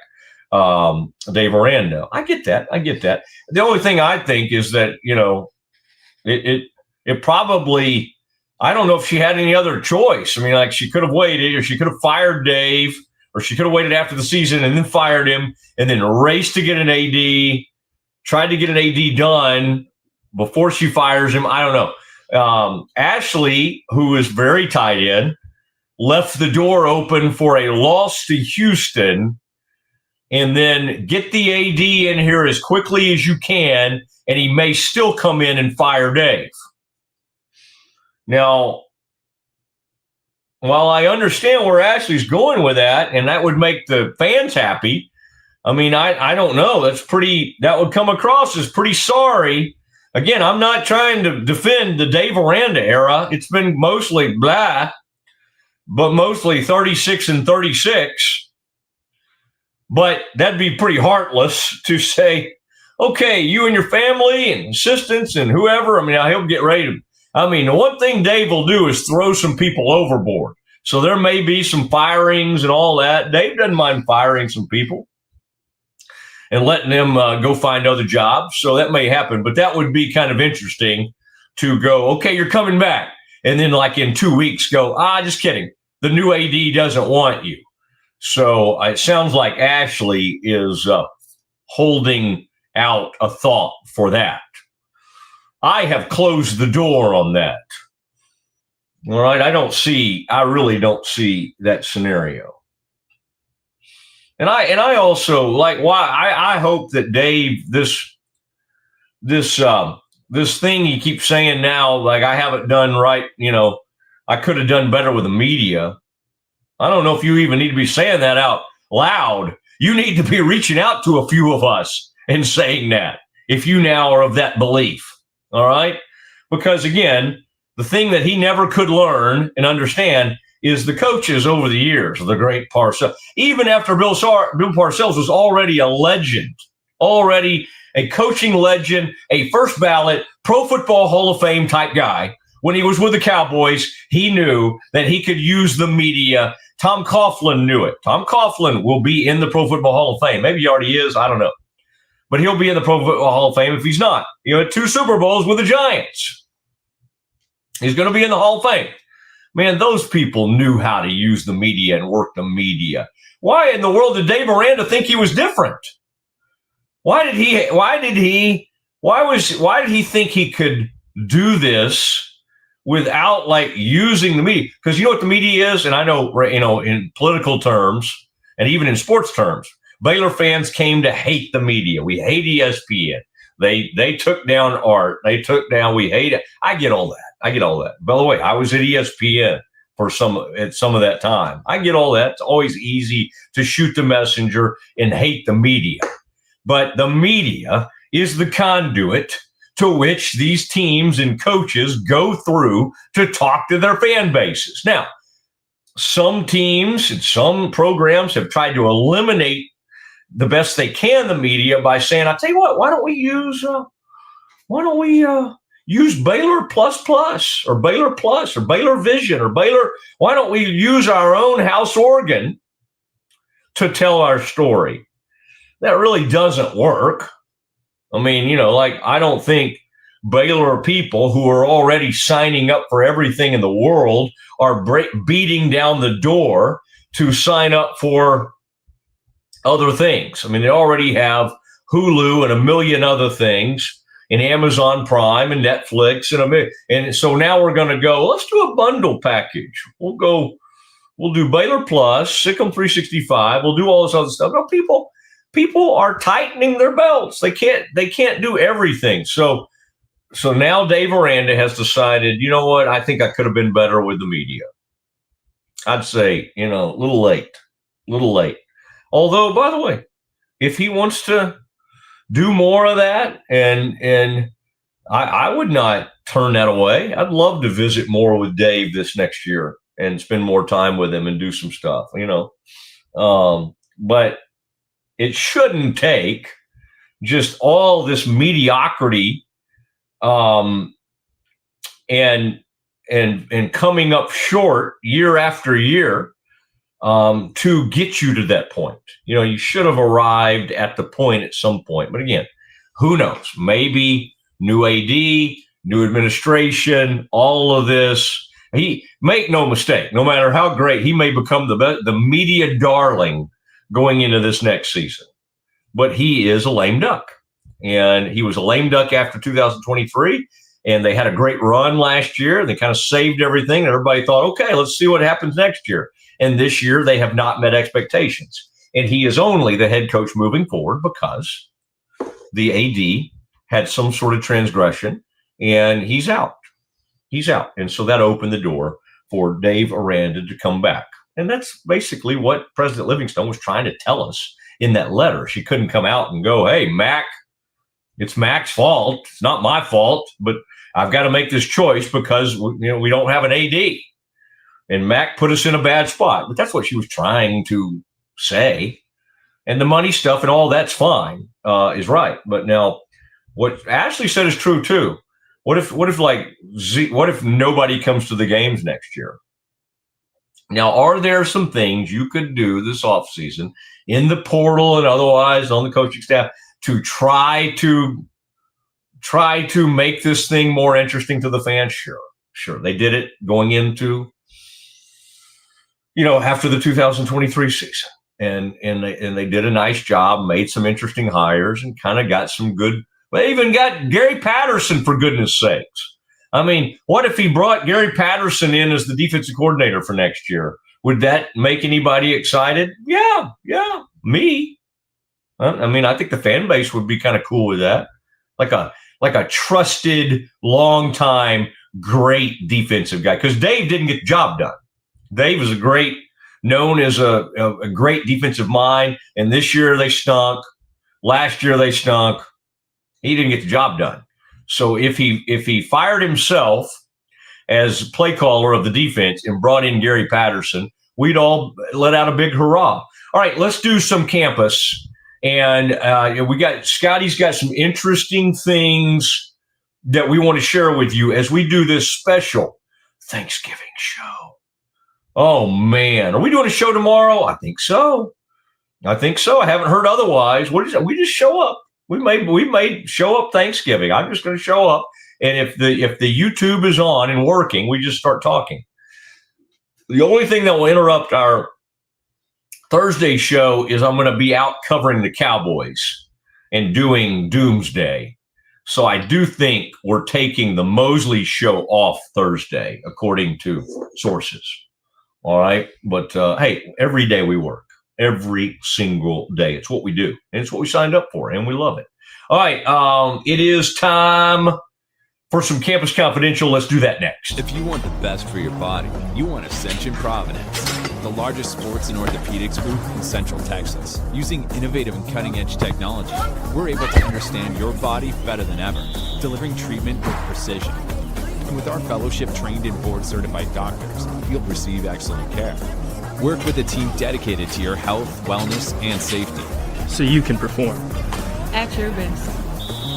Speaker 1: Dave Aranda. I get that. The only thing I think is that, it probably, I don't know if she had any other choice. I mean, like, she could have waited, or she could have fired Dave, or she could have waited after the season and then fired him and then raced to get an AD, tried to get an AD done before she fires him. I don't know. Ashley, who is very tied in, left the door open for a loss to Houston and then get the AD in here as quickly as you can, and he may still come in and fire Dave. Now, while I understand where Ashley's going with that, and that would make the fans happy, I mean, I don't know. That would come across as pretty sorry. Again, I'm not trying to defend the Dave Aranda era. It's been mostly blah, but mostly 36 and 36. But that'd be pretty heartless to say, okay, you and your family and assistants and whoever, he'll get ready to. The one thing Dave will do is throw some people overboard. So there may be some firings and all that. Dave doesn't mind firing some people and letting them go find other jobs. So that may happen. But that would be kind of interesting to go, okay, you're coming back. And then like in 2 weeks go, just kidding. The new AD doesn't want you. So it sounds like Ashley is holding out a thought for that. I have closed the door on that. All right. I really don't see that scenario. And I also like I hope that Dave, this thing he keeps saying now, like, I haven't done right. I could have done better with the media. I don't know if you even need to be saying that out loud. You need to be reaching out to a few of us and saying that, if you now are of that belief. All right. Because again, the thing that he never could learn and understand is the coaches over the years, the great Parcells. Even after Bill Parcells was already a legend, already a coaching legend, a first ballot Pro Football Hall of Fame type guy, when he was with the Cowboys, he knew that he could use the media. Tom Coughlin knew it. Tom Coughlin will be in the Pro Football Hall of Fame. Maybe he already is. I don't know. But he'll be in the Pro Football Hall of Fame if he's not. Had 2 Super Bowls with the Giants. He's going to be in the Hall of Fame. Man, those people knew how to use the media and work the media. Why in the world did Dave Aranda think he was different? Why did he think he could do this without using the media? Because you know what the media is, and I know, in political terms and even in sports terms, Baylor fans came to hate the media. We hate ESPN. They took down art. We hate it. I get all that. By the way, I was at ESPN at some of that time. I get all that. It's always easy to shoot the messenger and hate the media. But the media is the conduit to which these teams and coaches go through to talk to their fan bases. Now, some teams and some programs have tried to eliminate the best they can the media by saying, "I'll tell you what, why don't we use Baylor Plus or Baylor Plus or Baylor Vision or Baylor? Why don't we use our own house organ to tell our story?" That really doesn't work. I mean, I don't think Baylor people who are already signing up for everything in the world are beating down the door to sign up for other things. I mean, they already have Hulu and a million other things, and Amazon Prime and Netflix and so now we're going to go, let's do a bundle package. We'll do Baylor Plus, Sick'em 365. We'll do all this other stuff. No, people are tightening their belts. They can't do everything. So now Dave Aranda has decided, you know what? I think I could have been better with the media. I'd say, a little late. Although, by the way, if he wants to do more of that, and I would not turn that away. I'd love to visit more with Dave this next year and spend more time with him and do some stuff, but it shouldn't take just all this mediocrity and coming up short year after year to get you to that point. You should have arrived at the point at some point. But again, who knows? Maybe new AD, new administration, all of this. Make no mistake, no matter how great, he may become the media darling going into this next season. But he is a lame duck. And he was a lame duck after 2023. And they had a great run last year. They kind of saved everything. And everybody thought, okay, let's see what happens next year. And this year, they have not met expectations. And he is only the head coach moving forward because the AD had some sort of transgression, and he's out. And so that opened the door for Dave Aranda to come back. And that's basically what President Livingstone was trying to tell us in that letter. She couldn't come out and go, hey, Mac, it's Mac's fault. It's not my fault, but I've got to make this choice because we don't have an AD. And Mac put us in a bad spot. But that's what she was trying to say. And the money stuff and all that's fine, is right. But now what Ashley said is true too. What if nobody comes to the games next year? Now, are there some things you could do this offseason in the portal and otherwise on the coaching staff to try to make this thing more interesting to the fans? Sure. They did it going into, after the 2023 season. And they did a nice job, made some interesting hires, and kind of got some good. They even got Gary Patterson, for goodness sakes. I mean, what if he brought Gary Patterson in as the defensive coordinator for next year? Would that make anybody excited? Yeah, me. I mean, I think the fan base would be kind of cool with that. Like a trusted, long-time, great defensive guy. Because Dave didn't get the job done. Dave is known as a great defensive mind, and this year they stunk. Last year they stunk. He didn't get the job done. So if he fired himself as play caller of the defense and brought in Gary Patterson, we'd all let out a big hurrah. All right, let's do some campus. And Scotty's got some interesting things that we want to share with you as we do this special Thanksgiving show. Oh, man. Are we doing a show tomorrow? I think so. I haven't heard otherwise. What is it? We just show up. We may show up Thanksgiving. I'm just going to show up. And if the YouTube is on and working, we just start talking. The only thing that will interrupt our Thursday show is I'm going to be out covering the Cowboys and doing Doomsday. So I do think we're taking the Mosley show off Thursday, according to sources. All right. But hey, every day we work. Every single day. It's what we do. And it's what we signed up for. And we love it. All right. It is time for some Campus Confidential. Let's do that next.
Speaker 3: If you want the best for your body, you want Ascension Providence, the largest sports and orthopedics group in Central Texas. Using innovative and cutting-edge technology, we're able to understand your body better than ever, delivering treatment with precision. And with our fellowship-trained and board-certified doctors, you'll receive excellent care. Work with a team dedicated to your health, wellness, and safety.
Speaker 4: So you can perform.
Speaker 5: At your best.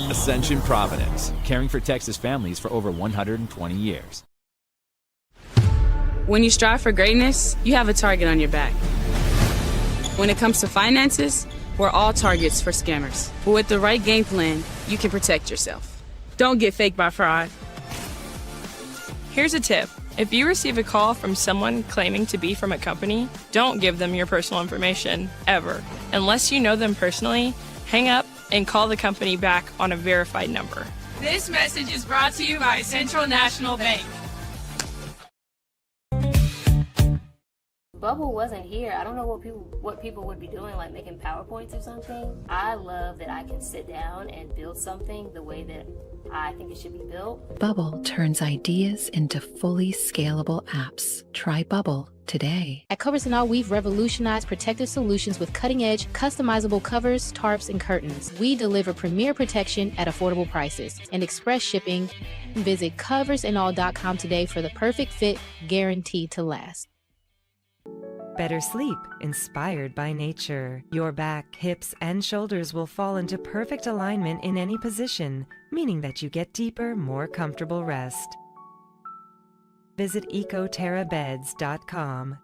Speaker 3: Ascension Providence, caring for Texas families for over 120 years.
Speaker 20: When you strive for greatness, you have a target on your back. When it comes to finances, we're all targets for scammers. But with the right game plan, you can protect yourself. Don't get faked by fraud.
Speaker 21: Here's a tip. If you receive a call from someone claiming to be from a company, don't give them your personal information, ever. Unless you know them personally, hang up and call the company back on a verified number.
Speaker 22: This message is brought to you by Central National Bank.
Speaker 23: Bubble wasn't here. I don't know what people would be doing, like making PowerPoints or something. I love that I can sit down and build something the way that I think it should be built.
Speaker 24: Bubble turns ideas into fully scalable apps. Try Bubble today.
Speaker 25: At Covers & All, we've revolutionized protective solutions with cutting-edge, customizable covers, tarps, and curtains. We deliver premier protection at affordable prices and express shipping. Visit coversandall.com today for the perfect fit, guaranteed to last.
Speaker 26: Better sleep, inspired by nature. Your back, hips, and shoulders will fall into perfect alignment in any position, meaning that you get deeper, more comfortable rest. Visit ecoterrabeds.com.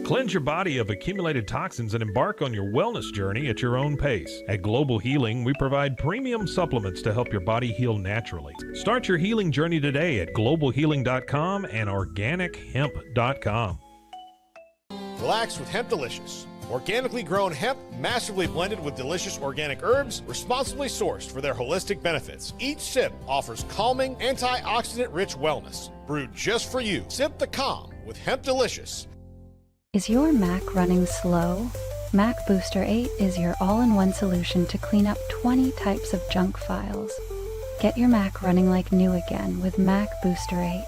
Speaker 11: Cleanse your body of accumulated toxins and embark on your wellness journey at your own pace. At Global Healing, we provide premium supplements to help your body heal naturally. Start your healing journey today at globalhealing.com and organichemp.com.
Speaker 27: Relax with Hemp Delicious. Organically grown hemp, massively blended with delicious organic herbs, responsibly sourced for their holistic benefits. Each sip offers calming, antioxidant-rich wellness. Brewed just for you. Sip the calm with Hemp Delicious.
Speaker 28: Is your Mac running slow? Mac Booster 8 is your all-in-one solution to clean up 20 types of junk files. Get your Mac running like new again with Mac Booster 8.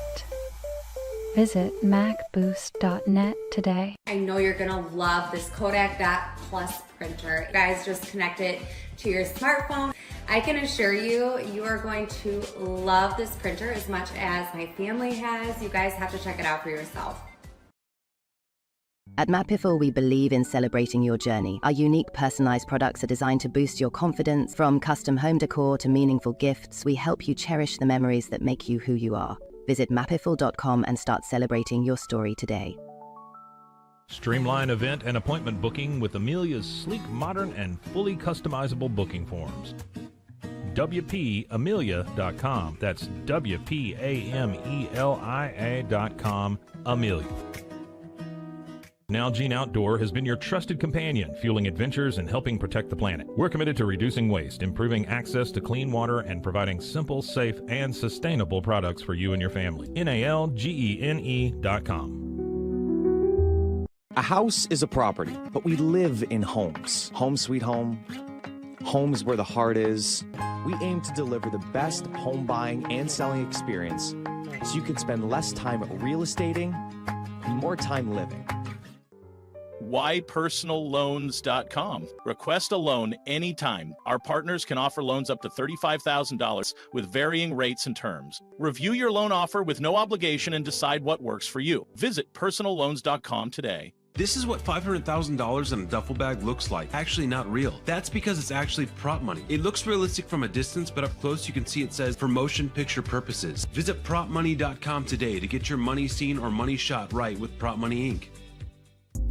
Speaker 28: Visit macboost.net today.
Speaker 29: I know you're gonna love this Kodak Dot Plus printer. You guys just connect it to your smartphone. I can assure you, you are going to love this printer as much as my family has. You guys have to check it out for yourself.
Speaker 30: At Mapiful, we believe in celebrating your journey. Our unique personalized products are designed to boost your confidence. From custom home decor to meaningful gifts, we help you cherish the memories that make you who you are. Visit mapiful.com and start celebrating your story today.
Speaker 11: Streamline event and appointment booking with Amelia's sleek, modern, and fully customizable booking forms. WPAmelia.com. That's WPAMELIA.com. Amelia. Nalgene Outdoor has been your trusted companion, fueling adventures and helping protect the planet. We're committed to reducing waste, improving access to clean water, and providing simple, safe, and sustainable products for you and your family. NALGENE.com.
Speaker 12: A house is a property, but we live in homes. Home sweet home. Homes where the heart is. We aim to deliver the best home buying and selling experience so you can spend less time real estating and more time living.
Speaker 13: whypersonalloans.com. Request a loan anytime. Our partners can offer loans up to $35,000 with varying rates and terms. Review your loan offer with no obligation and decide what works for you. Visit personalloans.com today.
Speaker 2: This is what $500,000 in a duffel bag looks like. Actually not real. That's because it's actually prop money. It looks realistic from a distance, but up close you can see it says for motion picture purposes. Visit propmoney.com today to get your money seen or money shot right with Prop Money Inc.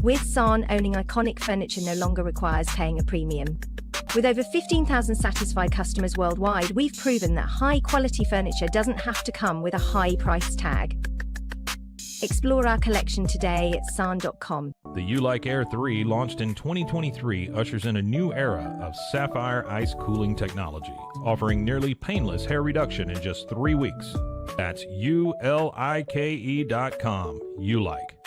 Speaker 6: With San, owning iconic furniture no longer requires paying a premium. With over 15,000 satisfied customers worldwide, we've proven that high-quality furniture doesn't have to come with a high price tag. Explore our collection today at san.com.
Speaker 11: The U-Like Air 3, launched in 2023, ushers in a new era of sapphire ice cooling technology, offering nearly painless hair reduction in just 3 weeks. That's ULIKE.com. U-Like.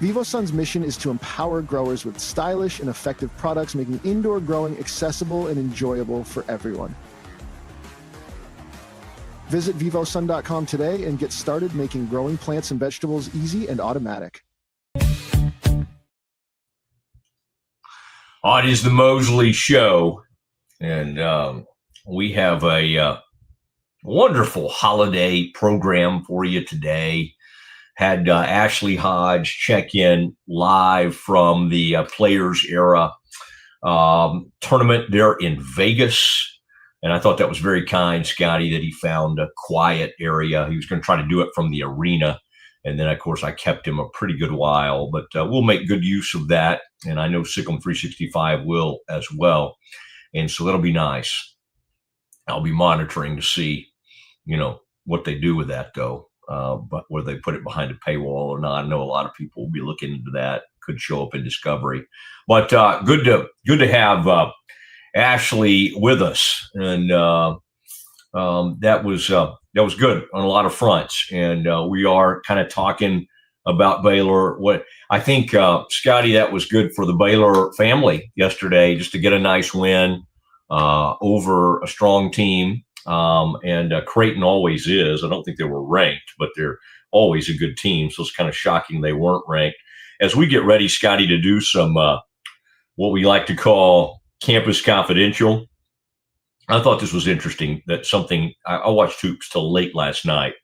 Speaker 7: VivoSun's mission is to empower growers with stylish and effective products, making indoor growing accessible and enjoyable for everyone. Visit vivosun.com today and get started making growing plants and vegetables easy and automatic.
Speaker 1: It is the Mosley Show, and we have a wonderful holiday program for you today. Had Ashley Hodge check in live from the Players Era tournament there in Vegas. And I thought that was very kind, Scotty, that he found a quiet area. He was going to try to do it from the arena. And then, of course, I kept him a pretty good while. But we'll make good use of that. And I know Siegmund 365 will as well. And so that'll be nice. I'll be monitoring to see, what they do with that, though. But whether they put it behind a paywall or not, I know a lot of people will be looking into that. Could show up in Discovery. But good to have Ashley with us, and that was good on a lot of fronts. And we are kind of talking about Baylor. What I think, Scotty, that was good for the Baylor family yesterday, just to get a nice win over a strong team. And Creighton always is. I don't think they were ranked, but they're always a good team. So it's kind of shocking they weren't ranked. As we get ready, Scotty, to do some what we like to call Campus Confidential, I thought this was interesting. That something I watched hoops till late last night,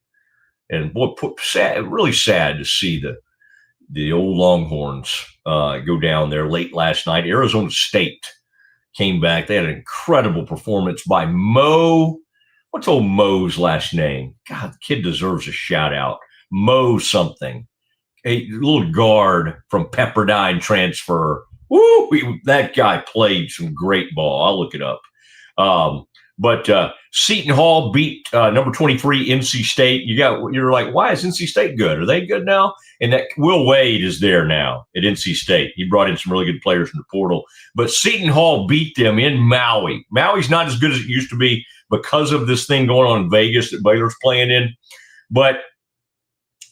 Speaker 1: and boy, really sad to see the old Longhorns go down there late last night. Arizona State came back. They had an incredible performance by Mo. What's old Mo's last name? God, the kid deserves a shout out. Mo something, a little guard from Pepperdine transfer. Woo! That guy played some great ball. I'll look it up. But Seton Hall beat number 23 NC State. You're like, why is NC State good? Are they good now? And that Will Wade is there now at NC State. He brought in some really good players in the portal. But Seton Hall beat them in Maui. Maui's not as good as it used to be because of this thing going on in Vegas that Baylor's playing in. But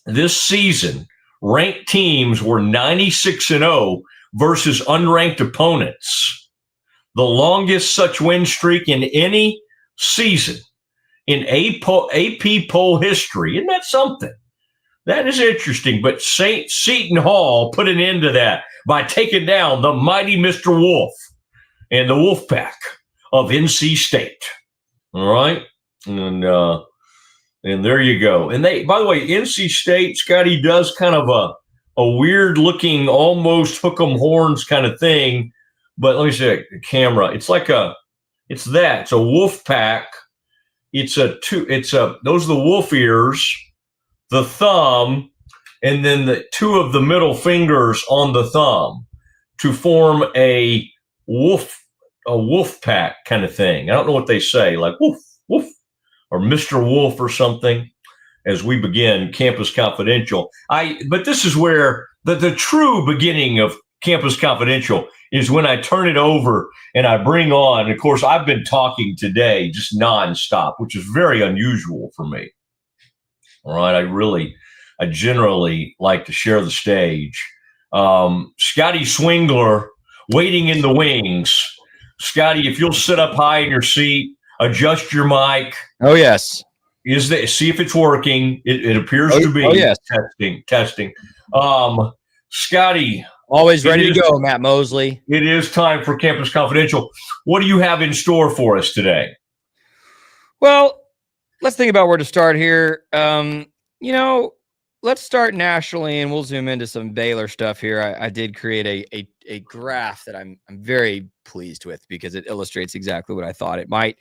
Speaker 1: this season, ranked teams were 96-0 versus unranked opponents. The longest such win streak in any season in AP poll history. Isn't that something? That is interesting. But Seton Hall put an end to that by taking down the mighty Mr. Wolf and the Wolfpack of NC State. All right? And there you go. And by the way, NC State, Scotty, does kind of a weird looking, almost hook 'em horns kind of thing. But let me see the camera. It's it's a wolf pack. Those are the wolf ears, the thumb, and then the two of the middle fingers on the thumb to form a wolf pack kind of thing. I don't know what they say, like woof, woof, or Mr. Wolf or something. As we begin Campus Confidential, but this is where the true beginning of Campus Confidential is when I turn it over and I bring on. Of course, I've been talking today just nonstop, which is very unusual for me. All right, I generally like to share the stage. Scotty Swingler waiting in the wings. Scotty, if you'll sit up high in your seat, adjust your mic.
Speaker 19: Oh yes.
Speaker 1: See if it's working. It appears to be.
Speaker 19: Oh, yes.
Speaker 1: Testing. Scotty.
Speaker 19: Always ready to go, Matt Mosley.
Speaker 1: It is time for Campus Confidential. What do you have in store for us today?
Speaker 19: Well, let's think about where to start here. Let's let's start nationally, and we'll zoom into some Baylor stuff here. I did create a graph that I'm very pleased with because it illustrates exactly what I thought it might.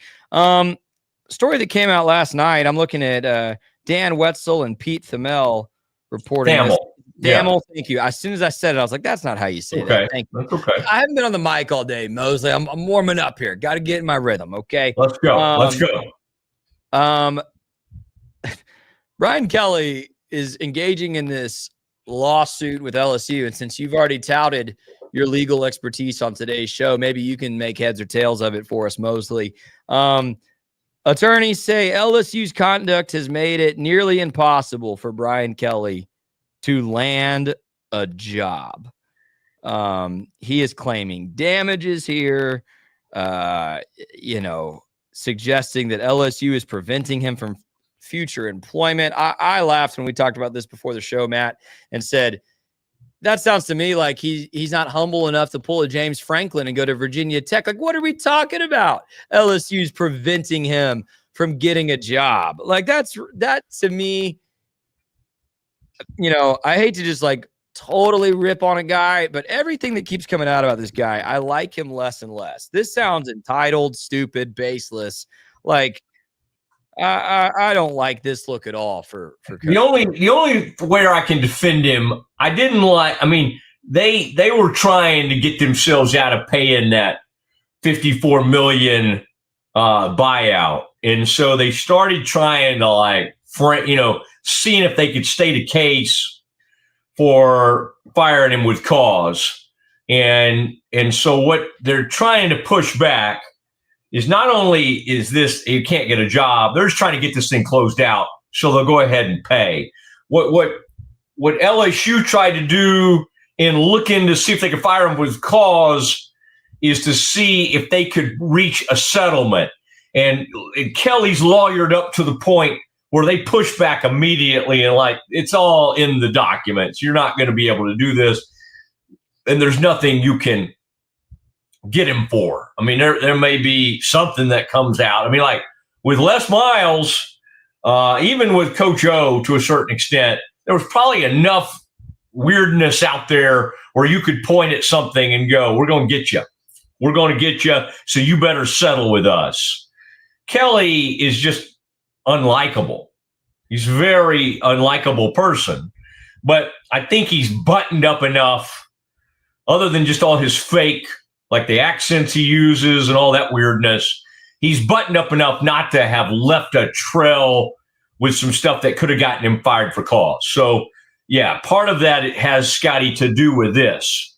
Speaker 19: Story that came out last night. I'm looking at Dan Wetzel and Pete Thamel reporting. Damel, thank you. As soon as I said it, I was like, that's not how you say that. Thank you.
Speaker 1: That's okay.
Speaker 19: I haven't been on the mic all day, Mosley. I'm warming up here. Got to get in my rhythm, okay?
Speaker 1: Let's go. Let's go.
Speaker 19: Brian Kelly is engaging in this lawsuit with LSU, and since you've already touted your legal expertise on today's show, maybe you can make heads or tails of it for us, Mosley. Attorneys say LSU's conduct has made it nearly impossible for Brian Kelly to land a job. He is claiming damages here, suggesting that LSU is preventing him from future employment. I laughed when we talked about this before the show, Matt, and said, that sounds to me like he's not humble enough to pull a James Franklin and go to Virginia Tech. Like, what are we talking about? LSU's preventing him from getting a job. Like, that to me, I hate to just like totally rip on a guy, but everything that keeps coming out about this guy, I like him less and less. This sounds entitled, stupid, baseless. Like, I don't like this look at all for
Speaker 1: the only way I can defend him, I didn't like. I mean, they were trying to get themselves out of paying that $54 million buyout, and so they started trying to seeing if they could state a case for firing him with cause, and so what they're trying to push back is not only is this you can't get a job, they're just trying to get this thing closed out so they'll go ahead and pay. What LSU tried to do in looking to see if they could fire him with cause is to see if they could reach a settlement. And Kelly's lawyered up to the point where they push back immediately and it's all in the documents. You're not going to be able to do this, and there's nothing you can get him for. I mean, there may be something that comes out. I mean, like with Les Miles, even with Coach O to a certain extent, there was probably enough weirdness out there where you could point at something and go, we're going to get you. We're going to get you, so you better settle with us. Kelly is just unlikable. He's a very unlikable person, but I think he's buttoned up enough, other than just all his fake, like the accents he uses and all that weirdness. He's buttoned up enough not to have left a trail with some stuff that could have gotten him fired for cause. So, yeah, part of that has, Scotty, to do with this.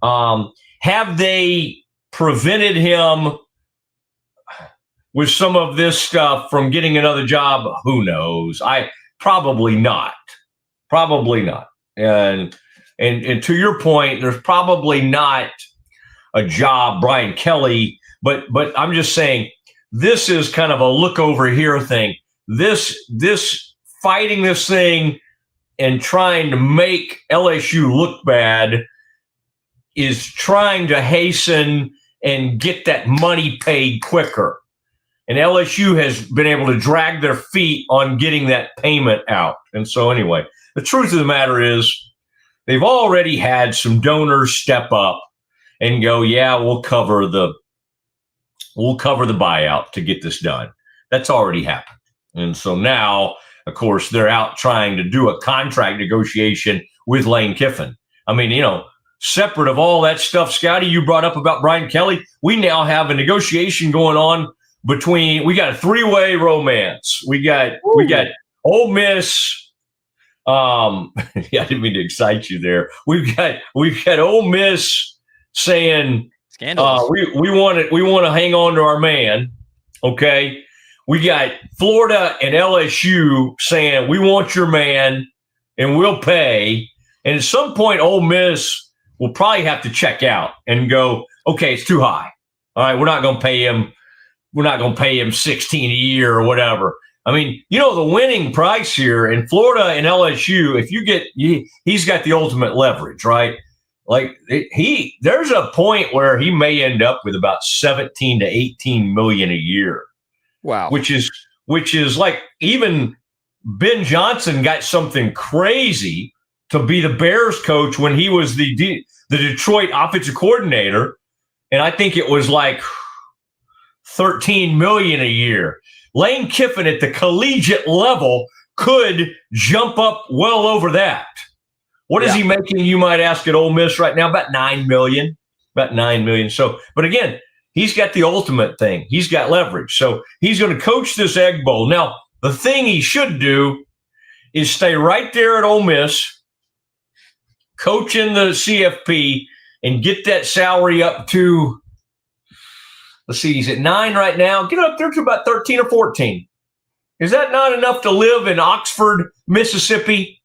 Speaker 1: Have they prevented him with some of this stuff from getting another job? Who knows? Probably not. Probably not. And to your point, there's probably not a job, Brian Kelly, but I'm just saying this is kind of a look over here thing. This fighting this thing and trying to make LSU look bad is trying to hasten and get that money paid quicker. And LSU has been able to drag their feet on getting that payment out. And so anyway, the truth of the matter is they've already had some donors step up and go, yeah, we'll cover the buyout to get this done. That's already happened. And so now, of course, they're out trying to do a contract negotiation with Lane Kiffin. I mean, separate of all that stuff, Scotty, you brought up about Brian Kelly, we now have a negotiation going on we got a three-way romance. We got Ole Miss. I didn't mean to excite you there. We've got Ole Miss saying we want to hang on to our man. Okay. We got Florida and LSU saying we want your man and we'll pay. And at some point, Ole Miss will probably have to check out and go, okay, it's too high. All right, we're not going to pay him. We're not going to pay him $16 a year or whatever. I mean, the winning price here in Florida and LSU, he's got the ultimate leverage, right? Like there's a point where he may end up with about 17 to 18 million a year.
Speaker 19: Wow.
Speaker 1: Which is like even Ben Johnson got something crazy to be the Bears coach when he was the Detroit offensive coordinator. And I think it was like $13 million a year. Lane Kiffin at the collegiate level could jump up well over that. What is he making, you might ask, at Ole Miss right now? About $9 million. About $9 million. So, but again, he's got the ultimate thing. He's got leverage. So he's going to coach this Egg Bowl. Now, the thing he should do is stay right there at Ole Miss, coach in the CFP, and get that salary up to, let's see, he's at 9 right now. Get up there to about 13 or 14. Is that not enough to live in Oxford, Mississippi?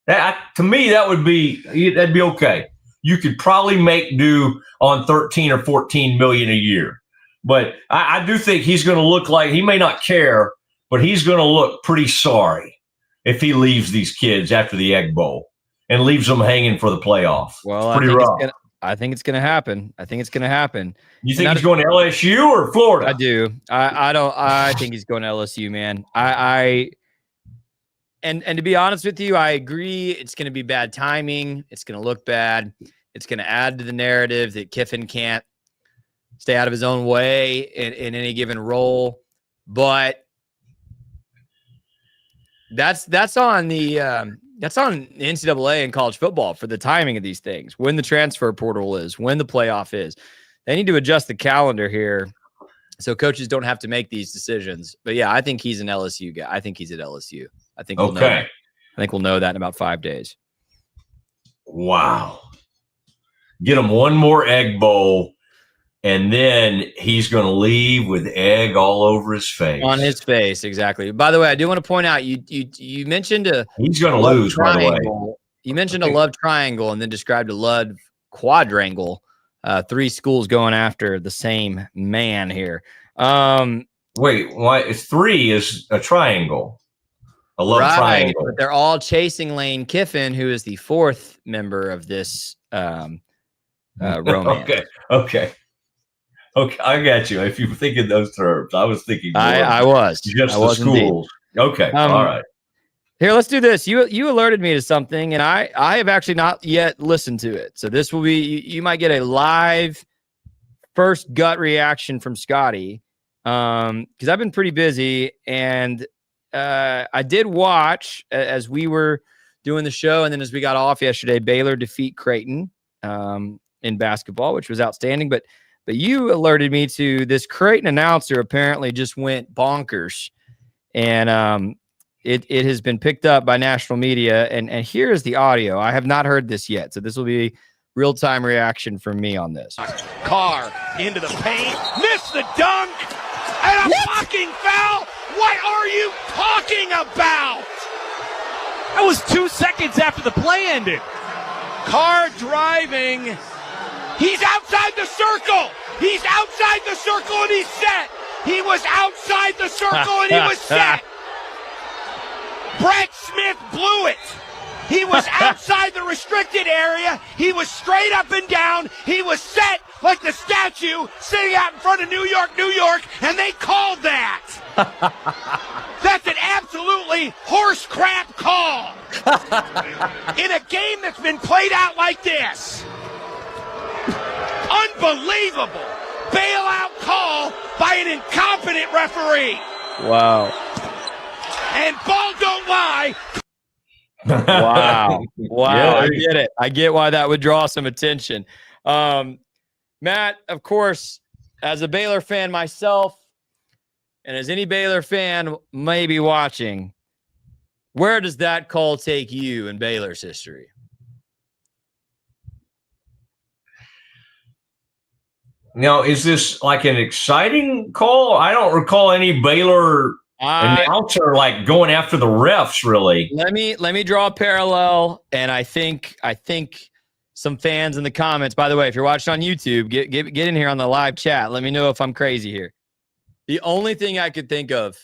Speaker 1: To me, that'd be okay. You could probably make do on 13 or 14 million a year. But I do think he's going to look like, he may not care, but he's going to look pretty sorry if he leaves these kids after the Egg Bowl and leaves them hanging for the playoff.
Speaker 19: Well,
Speaker 1: pretty rough.
Speaker 19: I think it's going to happen.
Speaker 1: You think he's going to LSU or Florida?
Speaker 19: I do. I think he's going to LSU, man. And to be honest with you, I agree. It's going to be bad timing. It's going to look bad. It's going to add to the narrative that Kiffin can't stay out of his own way in any given role. But that's on the NCAA and college football for the timing of these things. When the transfer portal is, when the playoff is, they need to adjust the calendar here so coaches don't have to make these decisions. But yeah, I think he's an LSU guy. I think he's at LSU. I think we'll know that. I think we'll know that in about 5 days.
Speaker 1: Wow. Get him one more Egg Bowl, and then he's going to leave with egg all over his face.
Speaker 19: On his face, exactly. By the way, I do want to point out, you mentioned
Speaker 1: he's going to lose, by the way.
Speaker 19: You mentioned a love triangle and then described a love quadrangle. 3 schools going after the same man here.
Speaker 1: Wait, why? It's 3 is a triangle. A love triangle.
Speaker 19: But they're all chasing Lane Kiffin, who is the 4th member of this romance.
Speaker 1: Okay. I got you. If you think in those terms, I was thinking.
Speaker 19: I was
Speaker 1: just
Speaker 19: I
Speaker 1: the
Speaker 19: was
Speaker 1: schools.
Speaker 19: Indeed.
Speaker 1: Okay, all right.
Speaker 19: Here, let's do this. You alerted me to something, and I have actually not yet listened to it. So this will be, you might get a live first gut reaction from Scotty, because I've been pretty busy, and I did watch as we were doing the show, and then as we got off yesterday, Baylor defeat Creighton in basketball, which was outstanding. But you alerted me to this Creighton announcer apparently just went bonkers, and it has been picked up by national media, and here is the audio. I have not heard this yet, so this will be real-time reaction from me on this.
Speaker 4: Carr into the paint, missed the dunk, and a fucking foul. What are you talking about? That was 2 seconds after the play ended. Carr driving. He's outside the circle. He's outside the circle and he's set. He was outside the circle and he was set. Brett Smith blew it. He was outside the restricted area. He was straight up and down. He was set like the statue sitting out in front of New York, and they called that. That's an absolutely horse crap call. In a game that's been played out like this. Unbelievable bailout call by an incompetent referee.
Speaker 19: Wow.
Speaker 4: And ball don't lie.
Speaker 19: Wow.
Speaker 1: Yeah,
Speaker 19: I get it. I get why that would draw some attention. Matt, of course, as a Baylor fan myself, and as any Baylor fan may be watching, where does that call take you in Baylor's history?
Speaker 1: Now, is this like an exciting call? I don't recall any Baylor announcer like going after the refs, really.
Speaker 19: Let me draw a parallel, and I think some fans in the comments. By the way, if you're watching on YouTube, get in here on the live chat. Let me know if I'm crazy here. The only thing I could think of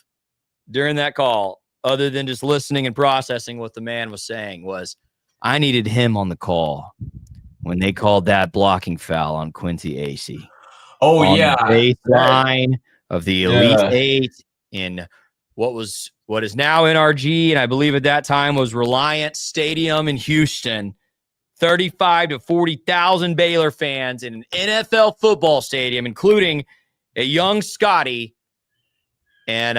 Speaker 19: during that call, other than just listening and processing what the man was saying, was I needed him on the call when they called that blocking foul on Quincy Acey.
Speaker 1: Oh,
Speaker 19: on
Speaker 1: yeah.
Speaker 19: the baseline of the Elite Eight in what is now NRG, and I believe at that time was Reliant Stadium in Houston. 35 to 40,000 Baylor fans in an NFL football stadium, including a young Scotty. And,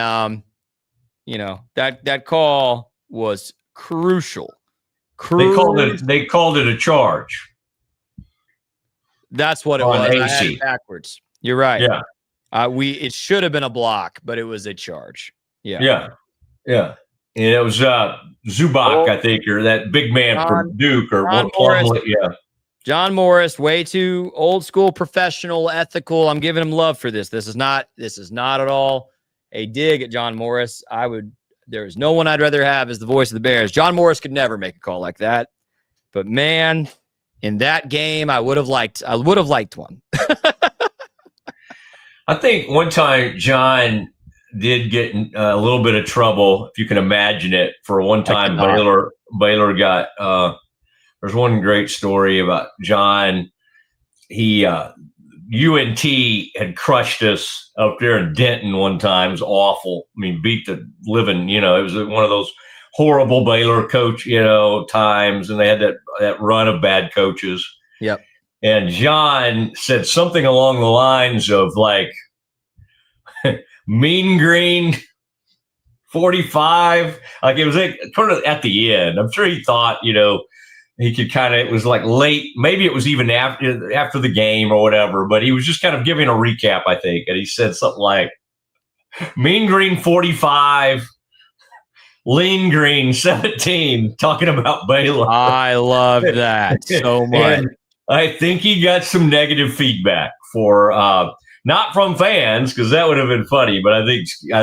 Speaker 19: that call was crucial.
Speaker 1: They called it a charge.
Speaker 19: That's what it
Speaker 1: on
Speaker 19: was.
Speaker 1: AC.
Speaker 19: I had it backwards. You're right.
Speaker 1: Yeah.
Speaker 19: It should have been a block, but it was a charge. Yeah.
Speaker 1: Yeah. Yeah. And it was Zubac, I think, or that big man from Duke, or
Speaker 19: John
Speaker 1: Morris.
Speaker 19: Morris.
Speaker 1: Yeah.
Speaker 19: John Morris, way too old school, professional, ethical. I'm giving him love for this. This is not at all a dig at John Morris. There is no one I'd rather have as the voice of the Bears. John Morris could never make a call like that. But man, in that game, I would have liked one.
Speaker 1: I think one time John did get in a little bit of trouble, if you can imagine it, for one time Baylor got there's one great story about John. UNT had crushed us up there in Denton one time. It was awful. I mean, beat the living, it was one of those horrible Baylor coach, times, and they had that run of bad coaches.
Speaker 19: Yep.
Speaker 1: And John said something along the lines of like, Mean Green 45. Like, it was kind of at the end. I'm sure he thought, he could it was like late. Maybe it was even after the game or whatever, but he was just kind of giving a recap, I think. And he said something like, Mean Green 45, Lean Green 17, talking about Baylor.
Speaker 19: I love that so much.
Speaker 1: And I think he got some negative feedback for not from fans, because that would have been funny, but I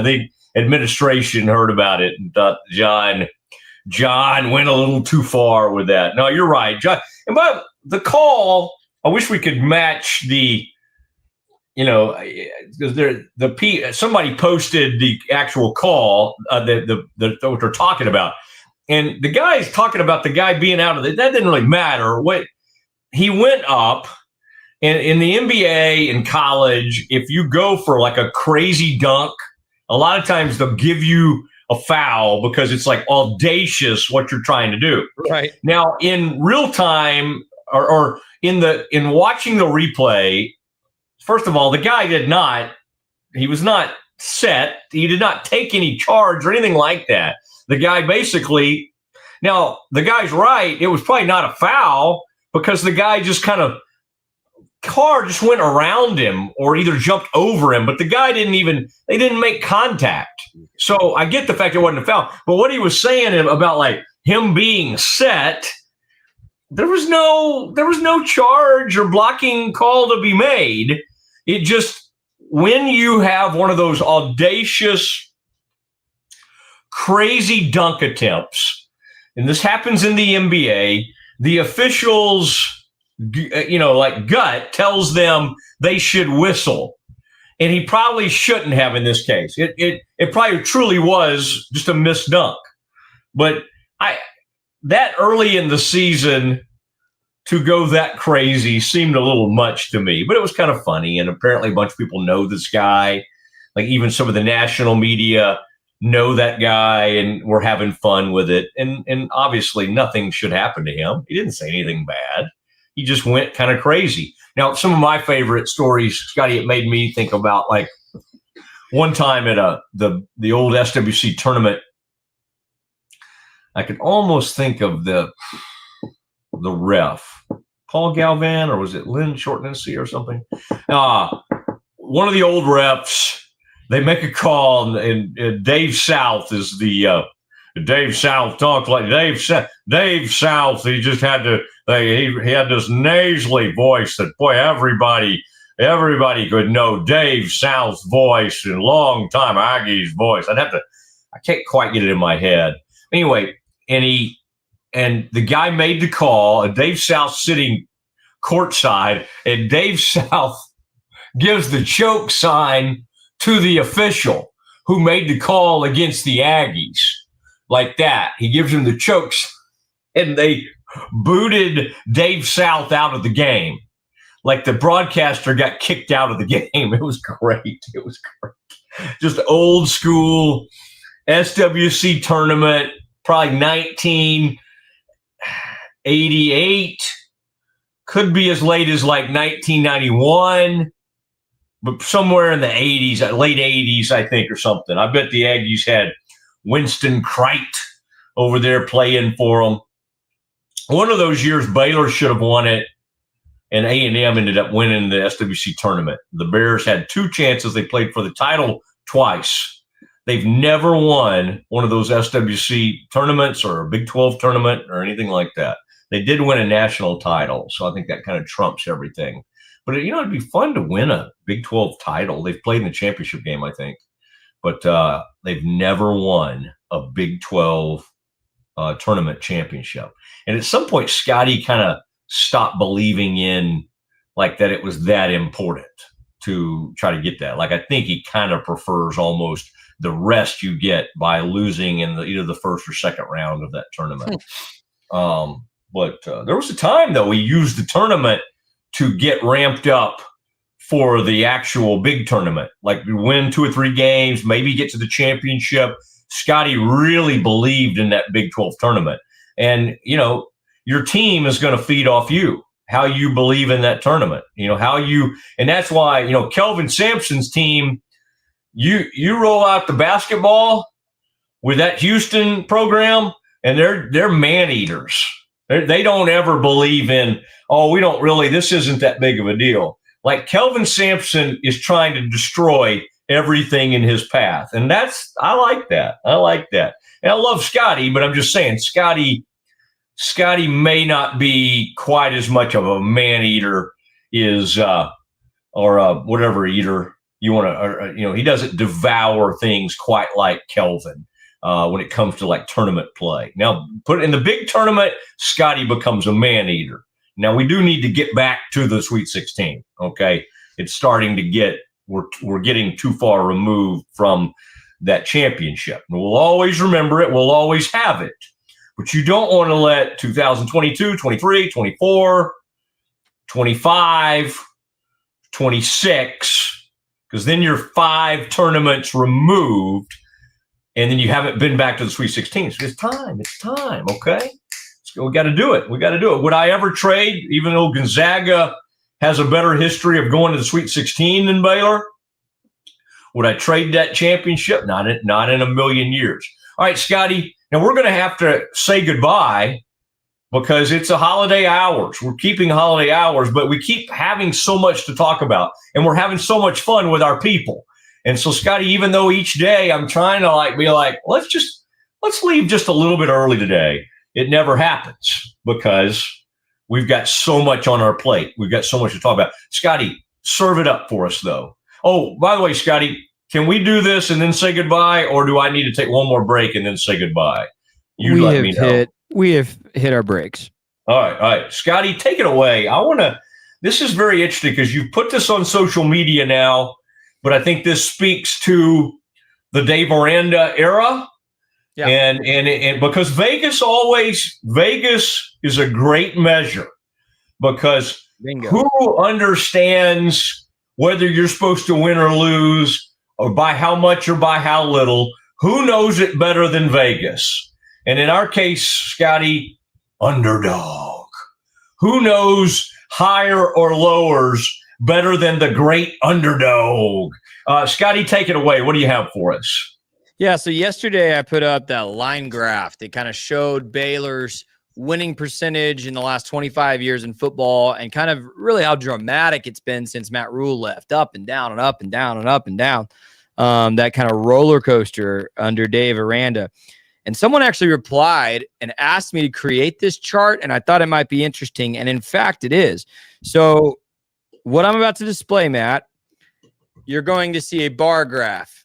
Speaker 1: think administration heard about it and thought John went a little too far with that. No, you're right, John. And but the call, I wish we could match the, because somebody posted the actual call, what they're talking about, and the guy's talking about the guy being out of it. That didn't really matter. What he went up, and in the NBA and college, if you go for like a crazy dunk, a lot of times they'll give you a foul because it's like audacious what you're trying to do.
Speaker 19: Right.
Speaker 1: Now, in real time or in watching the replay, first of all, the guy he was not set. He did not take any charge or anything like that. The guy basically, now the guy's right. It was probably not a foul because the guy just car just went around him or either jumped over him, but the guy they didn't make contact. So I get the fact it wasn't a foul, but what he was saying about like him being set, there was no charge or blocking call to be made. It just, when you have one of those audacious, crazy dunk attempts, and this happens in the NBA, the officials, like gut tells them they should whistle. And he probably shouldn't have in this case. It probably truly was just a missed dunk. But that early in the season to go that crazy seemed a little much to me. But it was kind of funny. And apparently a bunch of people know this guy. Like even some of the national media know that guy and we're having fun with it. And obviously nothing should happen to him. He didn't say anything bad. He just went kind of crazy. Now, some of my favorite stories, Scotty, it made me think about like one time at the old SWC tournament. I could almost think of the ref, Paul Galvan, or was it Lynn Shortnessy or something? One of the old refs, they make a call, and Dave South is the Dave South talks like Dave South. He just had to. He had this nasally voice that, boy, everybody could know Dave South's voice and long time Aggie's voice. I can't quite get it in my head. Anyway, and the guy made the call, and Dave South sitting courtside, and Dave South gives the choke sign to the official who made the call against the Aggies. Like that. He gives him the chokes, and they booted Dave South out of the game. Like the broadcaster got kicked out of the game. It was great. Just old school. SWC tournament, probably 1988. Could be as late as like 1991, but somewhere in the 80s, late 80s, I think, or something. I bet the Aggies had Winston Crite over there playing for them. One of those years, Baylor should have won it, and A&M ended up winning the SWC tournament. The Bears had 2 chances. They played for the title twice. They've never won one of those SWC tournaments or a Big 12 tournament or anything like that. They did win a national title, so I think that kind of trumps everything. But, it'd be fun to win a Big 12 title. They've played in the championship game, I think. But they've never won a Big 12 tournament championship. And at some point, Scotty kind of stopped believing in, like, that it was that important to try to get that. Like, I think he kind of prefers almost the rest you get by losing in either the first or second round of that tournament. But there was a time, though, we used the tournament to get ramped up for the actual big tournament. Like, we win 2 or 3 games, maybe get to the championship. Scotty really believed in that Big 12 tournament. And, your team is going to feed off you, how you believe in that tournament. And that's why, Kelvin Sampson's team, you roll out the basketball with that Houston program, and they're man eaters. They don't ever believe in, this isn't that big of a deal. Like, Kelvin Sampson is trying to destroy everything in his path. And I like that. And I love Scotty, but I'm just saying, Scotty may not be quite as much of a man eater or a whatever eater you want to, he doesn't devour things quite like Kelvin. When it comes to like tournament play. Now, put in the big tournament, Scotty becomes a man eater. Now, we do need to get back to the Sweet 16. Okay, it's starting to we're getting too far removed from that championship. And we'll always remember it. We'll always have it. But you don't want to let 2022, 23, 24, 25, 26, because then you're 5 tournaments removed. And then you haven't been back to the Sweet 16. So it's time, okay? So we got to do it. Would I ever trade, even though Gonzaga has a better history of going to the Sweet 16 than Baylor? Would I trade that championship? Not in a million years. All right, Scotty, now we're going to have to say goodbye because it's a holiday hours. We're keeping holiday hours, but we keep having so much to talk about, and we're having so much fun with our people. And so, Scotty, even though each day I'm trying to be like, let's leave just a little bit early today, it never happens because we've got so much on our plate. We've got so much to talk about. Scotty, serve it up for us, though. Oh, by the way, Scotty, can we do this and then say goodbye, or do I need to take one more break and then say goodbye? You let me know.
Speaker 19: We have hit our breaks.
Speaker 1: All right. Scotty, take it away. This is very interesting because you've put this on social media now. But I think this speaks to the Dave Aranda era. Yeah. And because Vegas is a great measure because
Speaker 19: Bingo.
Speaker 1: Who understands whether you're supposed to win or lose or by how much or by how little? Who knows it better than Vegas? And in our case, Scotty, underdog. Who knows higher or lowers better than the great underdog? Scotty, take it away. What do you have for us?
Speaker 19: Yeah, so yesterday I put up that line graph that kind of showed Baylor's winning percentage in the last 25 years in football and kind of really how dramatic it's been since Matt Rule left, up and down and up and down and up and down. That kind of roller coaster under Dave Aranda. And someone actually replied and asked me to create this chart, and I thought it might be interesting. And in fact, it is. So what I'm about to display, Matt, you're going to see a bar graph.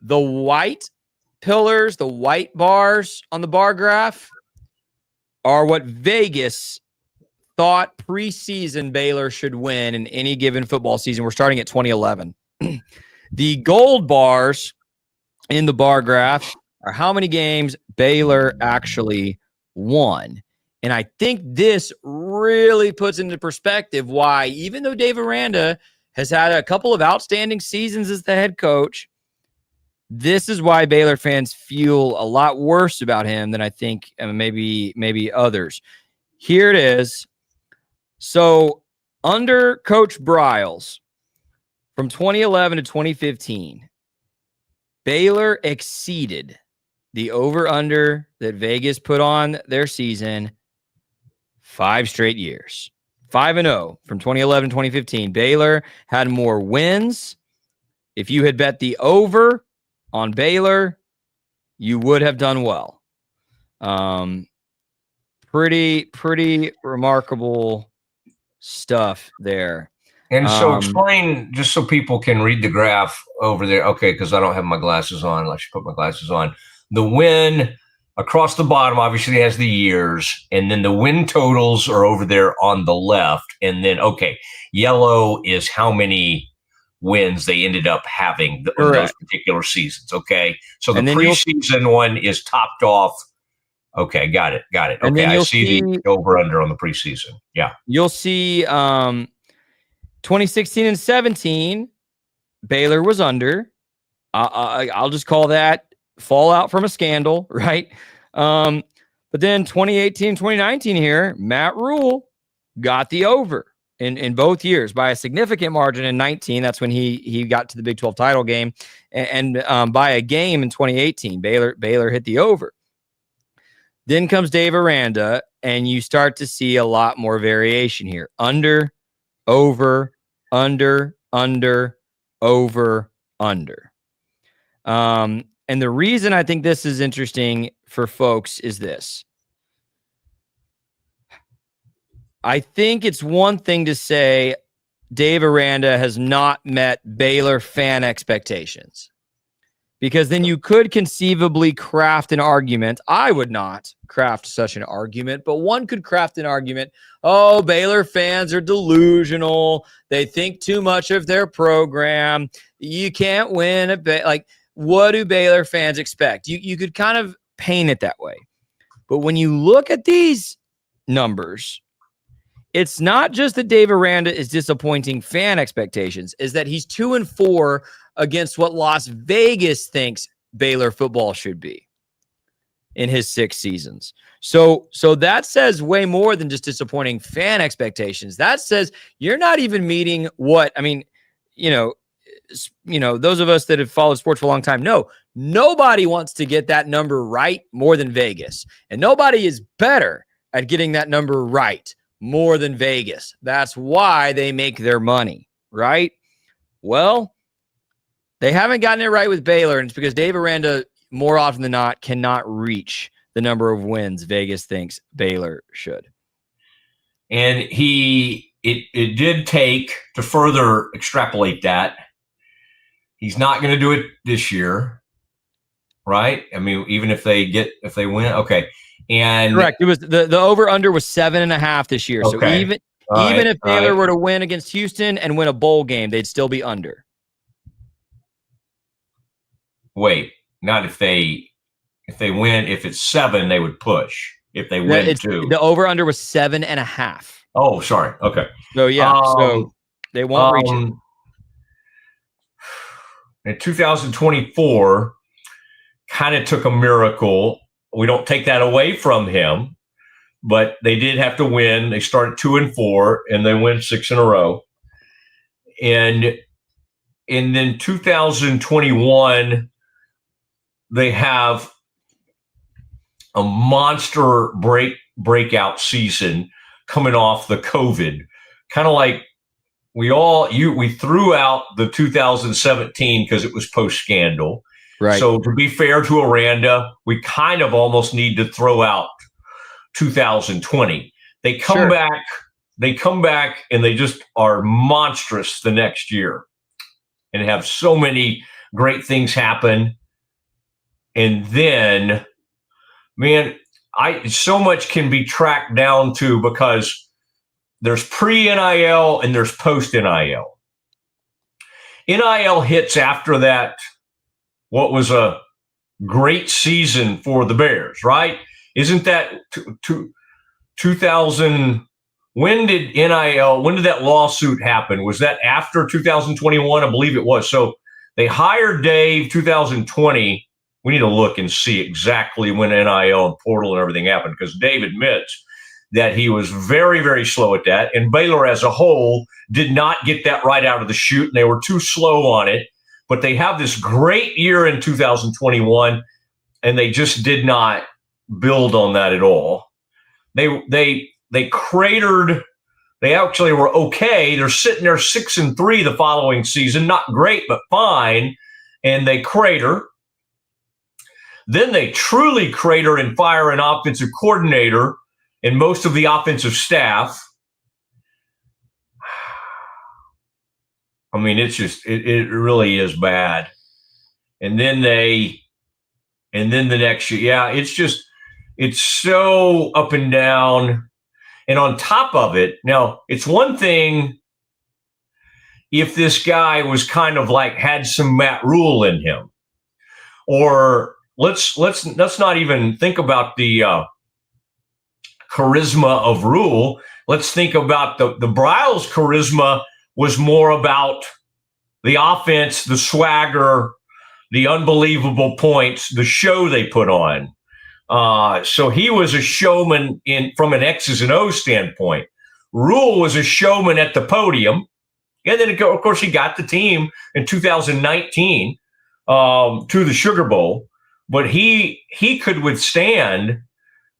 Speaker 19: The white pillars, the white bars on the bar graph are what Vegas thought preseason Baylor should win in any given football season. We're starting at 2011. The gold bars in the bar graph are how many games Baylor actually won. And I think this really puts into perspective why, even though Dave Aranda has had a couple of outstanding seasons as the head coach, This is why Baylor fans feel a lot worse about him than I think maybe others. Here it is. So under Coach Bryles, from 2011 to 2015, Baylor exceeded the over-under that Vegas put on their season 5 straight years. 5-0 from 2011 to 2015. Baylor had more wins. If you had bet the over on Baylor, you would have done well. Pretty remarkable stuff there.
Speaker 1: And so explain, just so people can read the graph over there. Okay, because I don't have my glasses on. I should put my glasses on. The win across the bottom obviously has the years, and then the win totals are over there on the left. And then, okay, yellow is how many wins they ended up having in those particular seasons. Okay, so the preseason one is topped off. Okay, got it. Okay, I see the over-under on the preseason. Yeah.
Speaker 19: You'll see 2016 and 17, Baylor was under. I'll just call that fallout from a scandal, right? But then 2018, 2019 here, Matt Rule got the over in both years by a significant margin. In 19, that's when he got to the Big 12 title game, and by a game in 2018, Baylor hit the over. Then comes Dave Aranda, and you start to see a lot more variation here. Under, over, under, over, under. And the reason I think this is interesting for folks is this. I think it's one thing to say Dave Aranda has not met Baylor fan expectations, because then you could conceivably craft an argument. I would not craft such an argument, but one could craft an argument. Oh, Baylor fans are delusional. They think too much of their program. You can't win like, what do Baylor fans expect? You could kind of paint it that way. But when you look at these numbers, it's not just that Dave Aranda is disappointing fan expectations, is that he's 2-4 against what Las Vegas thinks Baylor football should be in his 6 seasons. So that says way more than just disappointing fan expectations. That says you're not even meeting what, I mean, those of us that have followed sports for a long time know nobody wants to get that number right more than Vegas. And nobody is better at getting that number right more than Vegas. That's why they make their money, right? Well, they haven't gotten it right with Baylor, and it's because Dave Aranda, more often than not, cannot reach the number of wins Vegas thinks Baylor should.
Speaker 1: And it did take, to further extrapolate that, he's not going to do it this year, right? I mean, even if they win, okay. And
Speaker 19: correct. It was the over-under was 7.5 this year. Okay. So even if Baylor were to win against Houston and win a bowl game, they'd still be under.
Speaker 1: Wait, not if they win. If it's 7, they would push. If they win 2,
Speaker 19: the over/under was 7.5.
Speaker 1: Oh, sorry. Okay.
Speaker 19: So yeah, so they won't reach it.
Speaker 1: In 2024, kind of took a miracle. We don't take that away from him, but they did have to win. They started 2-4, and they win 6 in a row. And then 2021. They have a monster breakout season coming off the COVID. Kind of like we threw out the 2017 because it was post-scandal.
Speaker 19: Right.
Speaker 1: So to be fair to Aranda, we kind of almost need to throw out 2020. They come back and they just are monstrous the next year and have so many great things happen. And then, man, so much can be tracked down to, because there's pre-NIL and there's post-NIL. NIL hits after that, what was a great season for the Bears, right? Isn't that 2000? When did that lawsuit happen? Was that after 2021? I believe it was. So They hired Dave 2020. We need to look and see exactly when NIL and portal and everything happened, because Dave admits that he was very, very slow at that. And Baylor as a whole did not get that right out of the chute, and they were too slow on it. But they have this great year in 2021, and they just did not build on that at all. They cratered. They actually were okay. They're sitting there 6-3 the following season. Not great, but fine. And they crater. Then they truly crater and fire an offensive coordinator and most of the offensive staff. I mean, it's just, it really is bad. And then the next year, yeah, it's so up and down. And on top of it, now it's one thing if this guy was kind of like had some Matt Rule in him, or let's not even think about the charisma of Rule. Let's think about the Brazos charisma was more about the offense, the swagger, the unbelievable points, the show they put on. So he was a showman from an X's and O's standpoint. Rule was a showman at the podium. And then, of course, he got the team in 2019 to the Sugar Bowl. But he could withstand,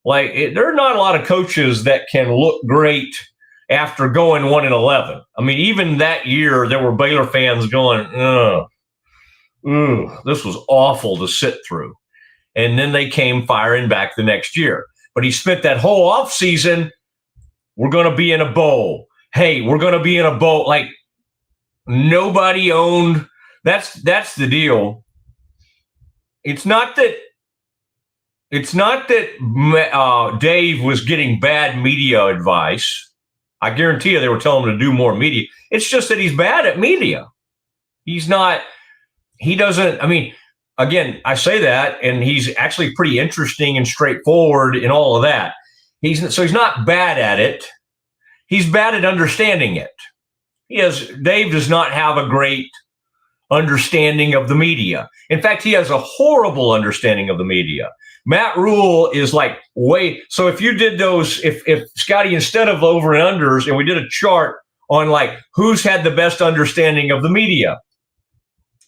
Speaker 1: there are not a lot of coaches that can look great after going 1-11. I mean, even that year, there were Baylor fans going, this was awful to sit through. And then they came firing back the next year. But he spent that whole offseason, we're going to be in a bowl. Hey, we're going to be in a bowl. Like, nobody owned. That's the deal. It's not that Dave was getting bad media advice. I guarantee you they were telling him to do more media. It's just that he's bad at media. Again, I say that, and he's actually pretty interesting and straightforward in all of that. He's not bad at it. He's bad at understanding it. Dave does not have a great understanding of the media. In fact, he has a horrible understanding of the media. Matt Rule is so if you did those, if Scotty, instead of over and unders, and we did a chart on who's had the best understanding of the media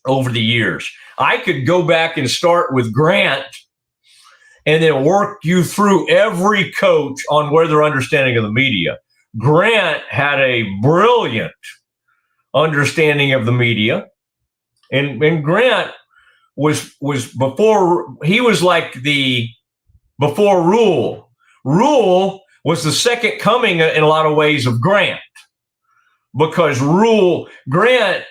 Speaker 1: over the years, I could go back and start with Grant and then work you through every coach on where their understanding of the media. Grant had a brilliant understanding of the media. And Grant was before, he was before Rule. Rule was the second coming in a lot of ways of Grant, because Grant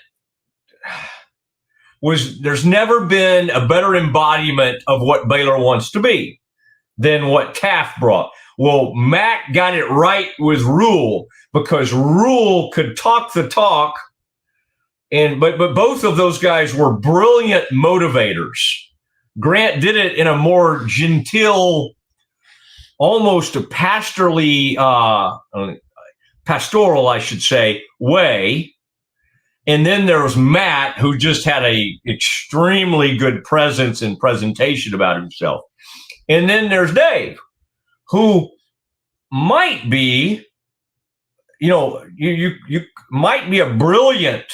Speaker 1: there's never been a better embodiment of what Baylor wants to be than what Taft brought. Well, Mac got it right with Rule, because Rule could talk the talk. But both of those guys were brilliant motivators. Grant did it in a more genteel, almost a pastorally, pastoral, I should say, way. And then there was Matt, who just had a extremely good presence and presentation about himself. And then there's Dave, who might be, you might be a brilliant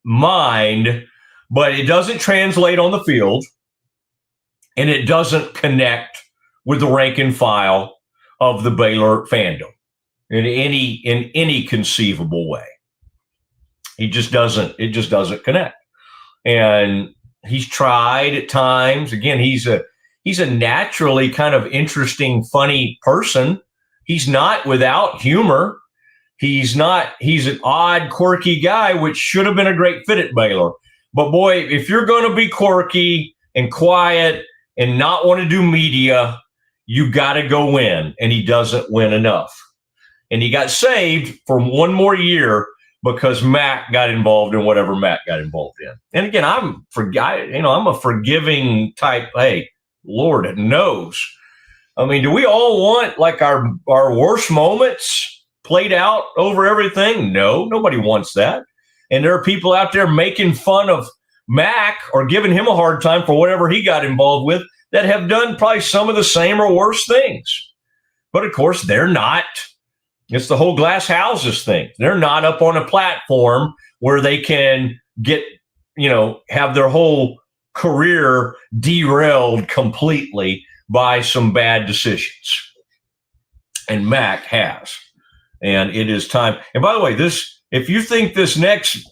Speaker 1: mind, but it doesn't translate on the field, and it doesn't connect with the rank and file of the Baylor fandom in any conceivable way. It just doesn't connect. And he's tried at times. Again, he's a naturally kind of interesting, funny person. He's not without humor. He's an odd, quirky guy, which should have been a great fit at Baylor. But boy, if you're going to be quirky and quiet and not want to do media, you got to go win. And he doesn't win enough. And he got saved for one more year because Mac got involved in whatever Mac got involved in. And again, I'm a forgiving type. Hey, Lord knows. I mean, do we all want our worst moments played out over everything? No, nobody wants that. And there are people out there making fun of Mac are giving him a hard time for whatever he got involved with that have done probably some of the same or worse things. But of course, they're not. It's the whole glass houses thing. They're not up on a platform where they can get, have their whole career derailed completely by some bad decisions. And Mac has. And it is time. And by the way, if you think this next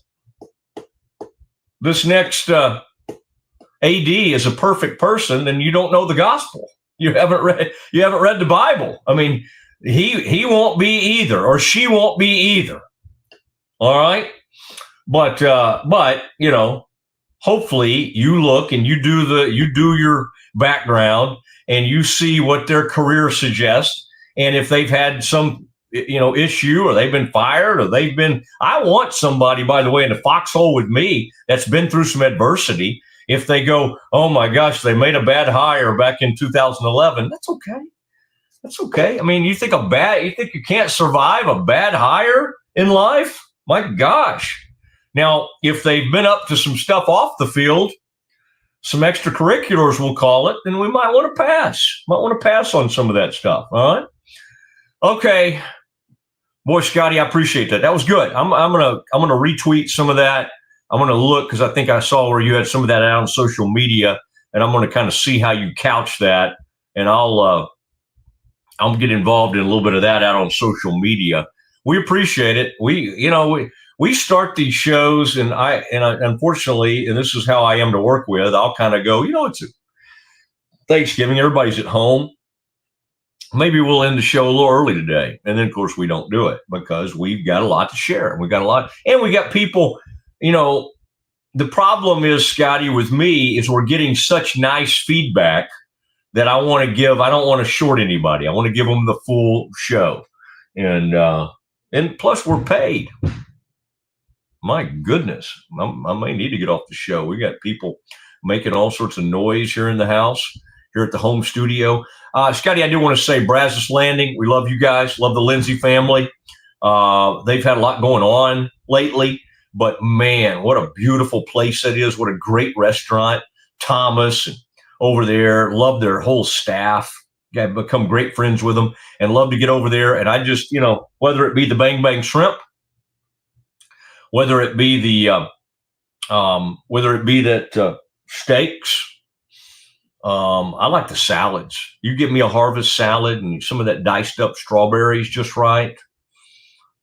Speaker 1: AD is a perfect person, then you don't know the gospel. You haven't read the Bible. I mean, he won't be either, or she won't be either. All right. But hopefully you look and you do your background and you see what their career suggests. And if they've had some, issue, or they've been fired, or I want somebody, by the way, in the foxhole with me that's been through some adversity. If they go, oh my gosh, they made a bad hire back in 2011, that's okay. That's okay. I mean, you think you can't survive a bad hire in life? My gosh. Now, if they've been up to some stuff off the field, some extracurriculars, we'll call it, then we might want to pass. Might want to pass on some of that stuff. All right. Okay. Boy, Scotty, I appreciate that. That was good. I'm gonna retweet some of that. I'm gonna look because I think I saw where you had some of that out on social media, and I'm gonna kind of see how you couch that, and I'll get involved in a little bit of that out on social media. We appreciate it. We start these shows, and I unfortunately, and this is how I am to work with. I'll kind of go, it's Thanksgiving. Everybody's at home. Maybe we'll end the show a little early today. And then, of course, we don't do it because we've got a lot to share. We got people, the problem is, Scotty, with me is we're getting such nice feedback that I don't want to short anybody. I want to give them the full show. And plus we're paid. My goodness, I may need to get off the show. We got people making all sorts of noise here in the house, here at the home studio. Scotty, I do want to say Brazos Landing. We love you guys. Love the Lindsay family. They've had a lot going on lately, but man, what a beautiful place that is. What a great restaurant. Thomas and over there, love their whole staff. I've become great friends with them and love to get over there. And I just, whether it be the Bang Bang Shrimp, whether it be that steaks, I like the salads. You give me a harvest salad and some of that diced up strawberries just right.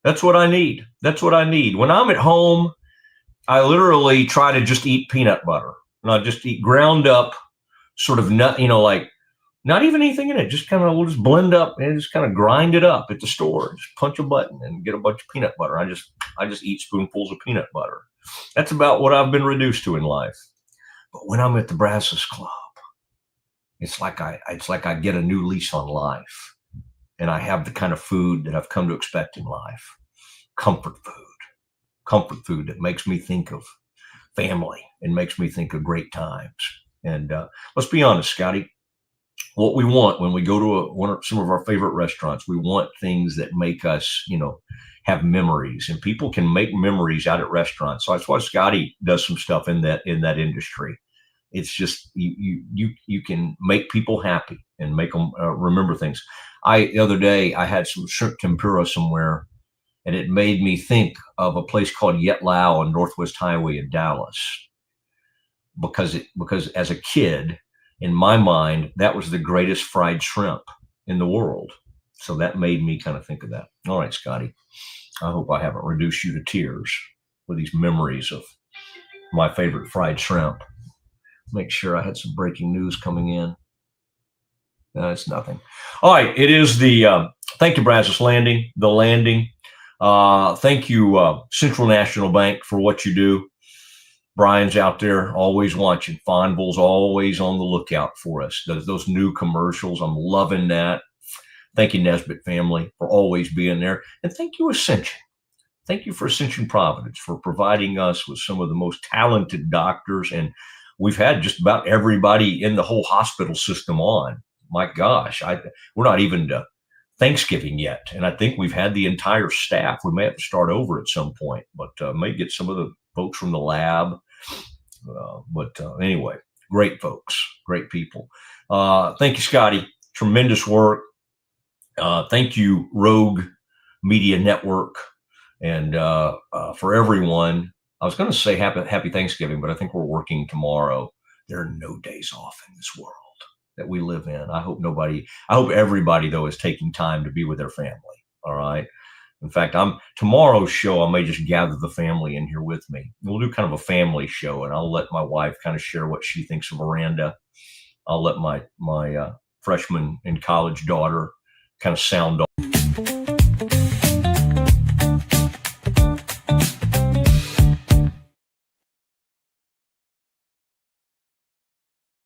Speaker 1: That's what I need. When I'm at home, I literally try to just eat peanut butter. And I just eat ground up sort of nut, like not even anything in it. Just kind of, we'll just blend up and just kind of grind it up at the store. Just punch a button and get a bunch of peanut butter. I just eat spoonfuls of peanut butter. That's about what I've been reduced to in life. But when I'm at the Brazos Club, it's like I get a new lease on life, and I have the kind of food that I've come to expect in life. Comfort food that makes me think of family and makes me think of great times. And let's be honest, Scotty, what we want when we go to some of our favorite restaurants, we want things that make us, have memories, and people can make memories out at restaurants. So that's why Scotty does some stuff in that industry. It's just you can make people happy and make them remember things. The other day I had some shrimp tempura somewhere, and it made me think of a place called Yet Lao on Northwest Highway in Dallas, because as a kid, in my mind, that was the greatest fried shrimp in the world. So that made me kind of think of that. All right, Scotty, I hope I haven't reduced you to tears with these memories of my favorite fried shrimp. Make sure I had some breaking news coming in. No, it's nothing. All right. It is thank you, Brazos Landing, the Landing. Thank you, Central National Bank, for what you do. Brian's out there always watching. Fonville's always on the lookout for us. Those new commercials, I'm loving that. Thank you, Nesbitt family, for always being there. And thank you, Ascension. Thank you for Ascension Providence for providing us with some of the most talented doctors. And we've had just about everybody in the whole hospital system on. My gosh, we're not even to Thanksgiving yet. And I think we've had the entire staff. We may have to start over at some point, but may get some of the folks from the lab. Anyway, great folks, great people. Thank you, Scotty. Tremendous work. Thank you, Rogue Media Network, and for everyone. I was going to say happy Thanksgiving, but I think we're working tomorrow. There are no days off in this world that we live in. I hope everybody though is taking time to be with their family. All right. In fact, tomorrow's show, I may just gather the family in here with me. We'll do kind of a family show, and I'll let my wife kind of share what she thinks of Miranda. I'll let my freshman in college daughter kind of sound off.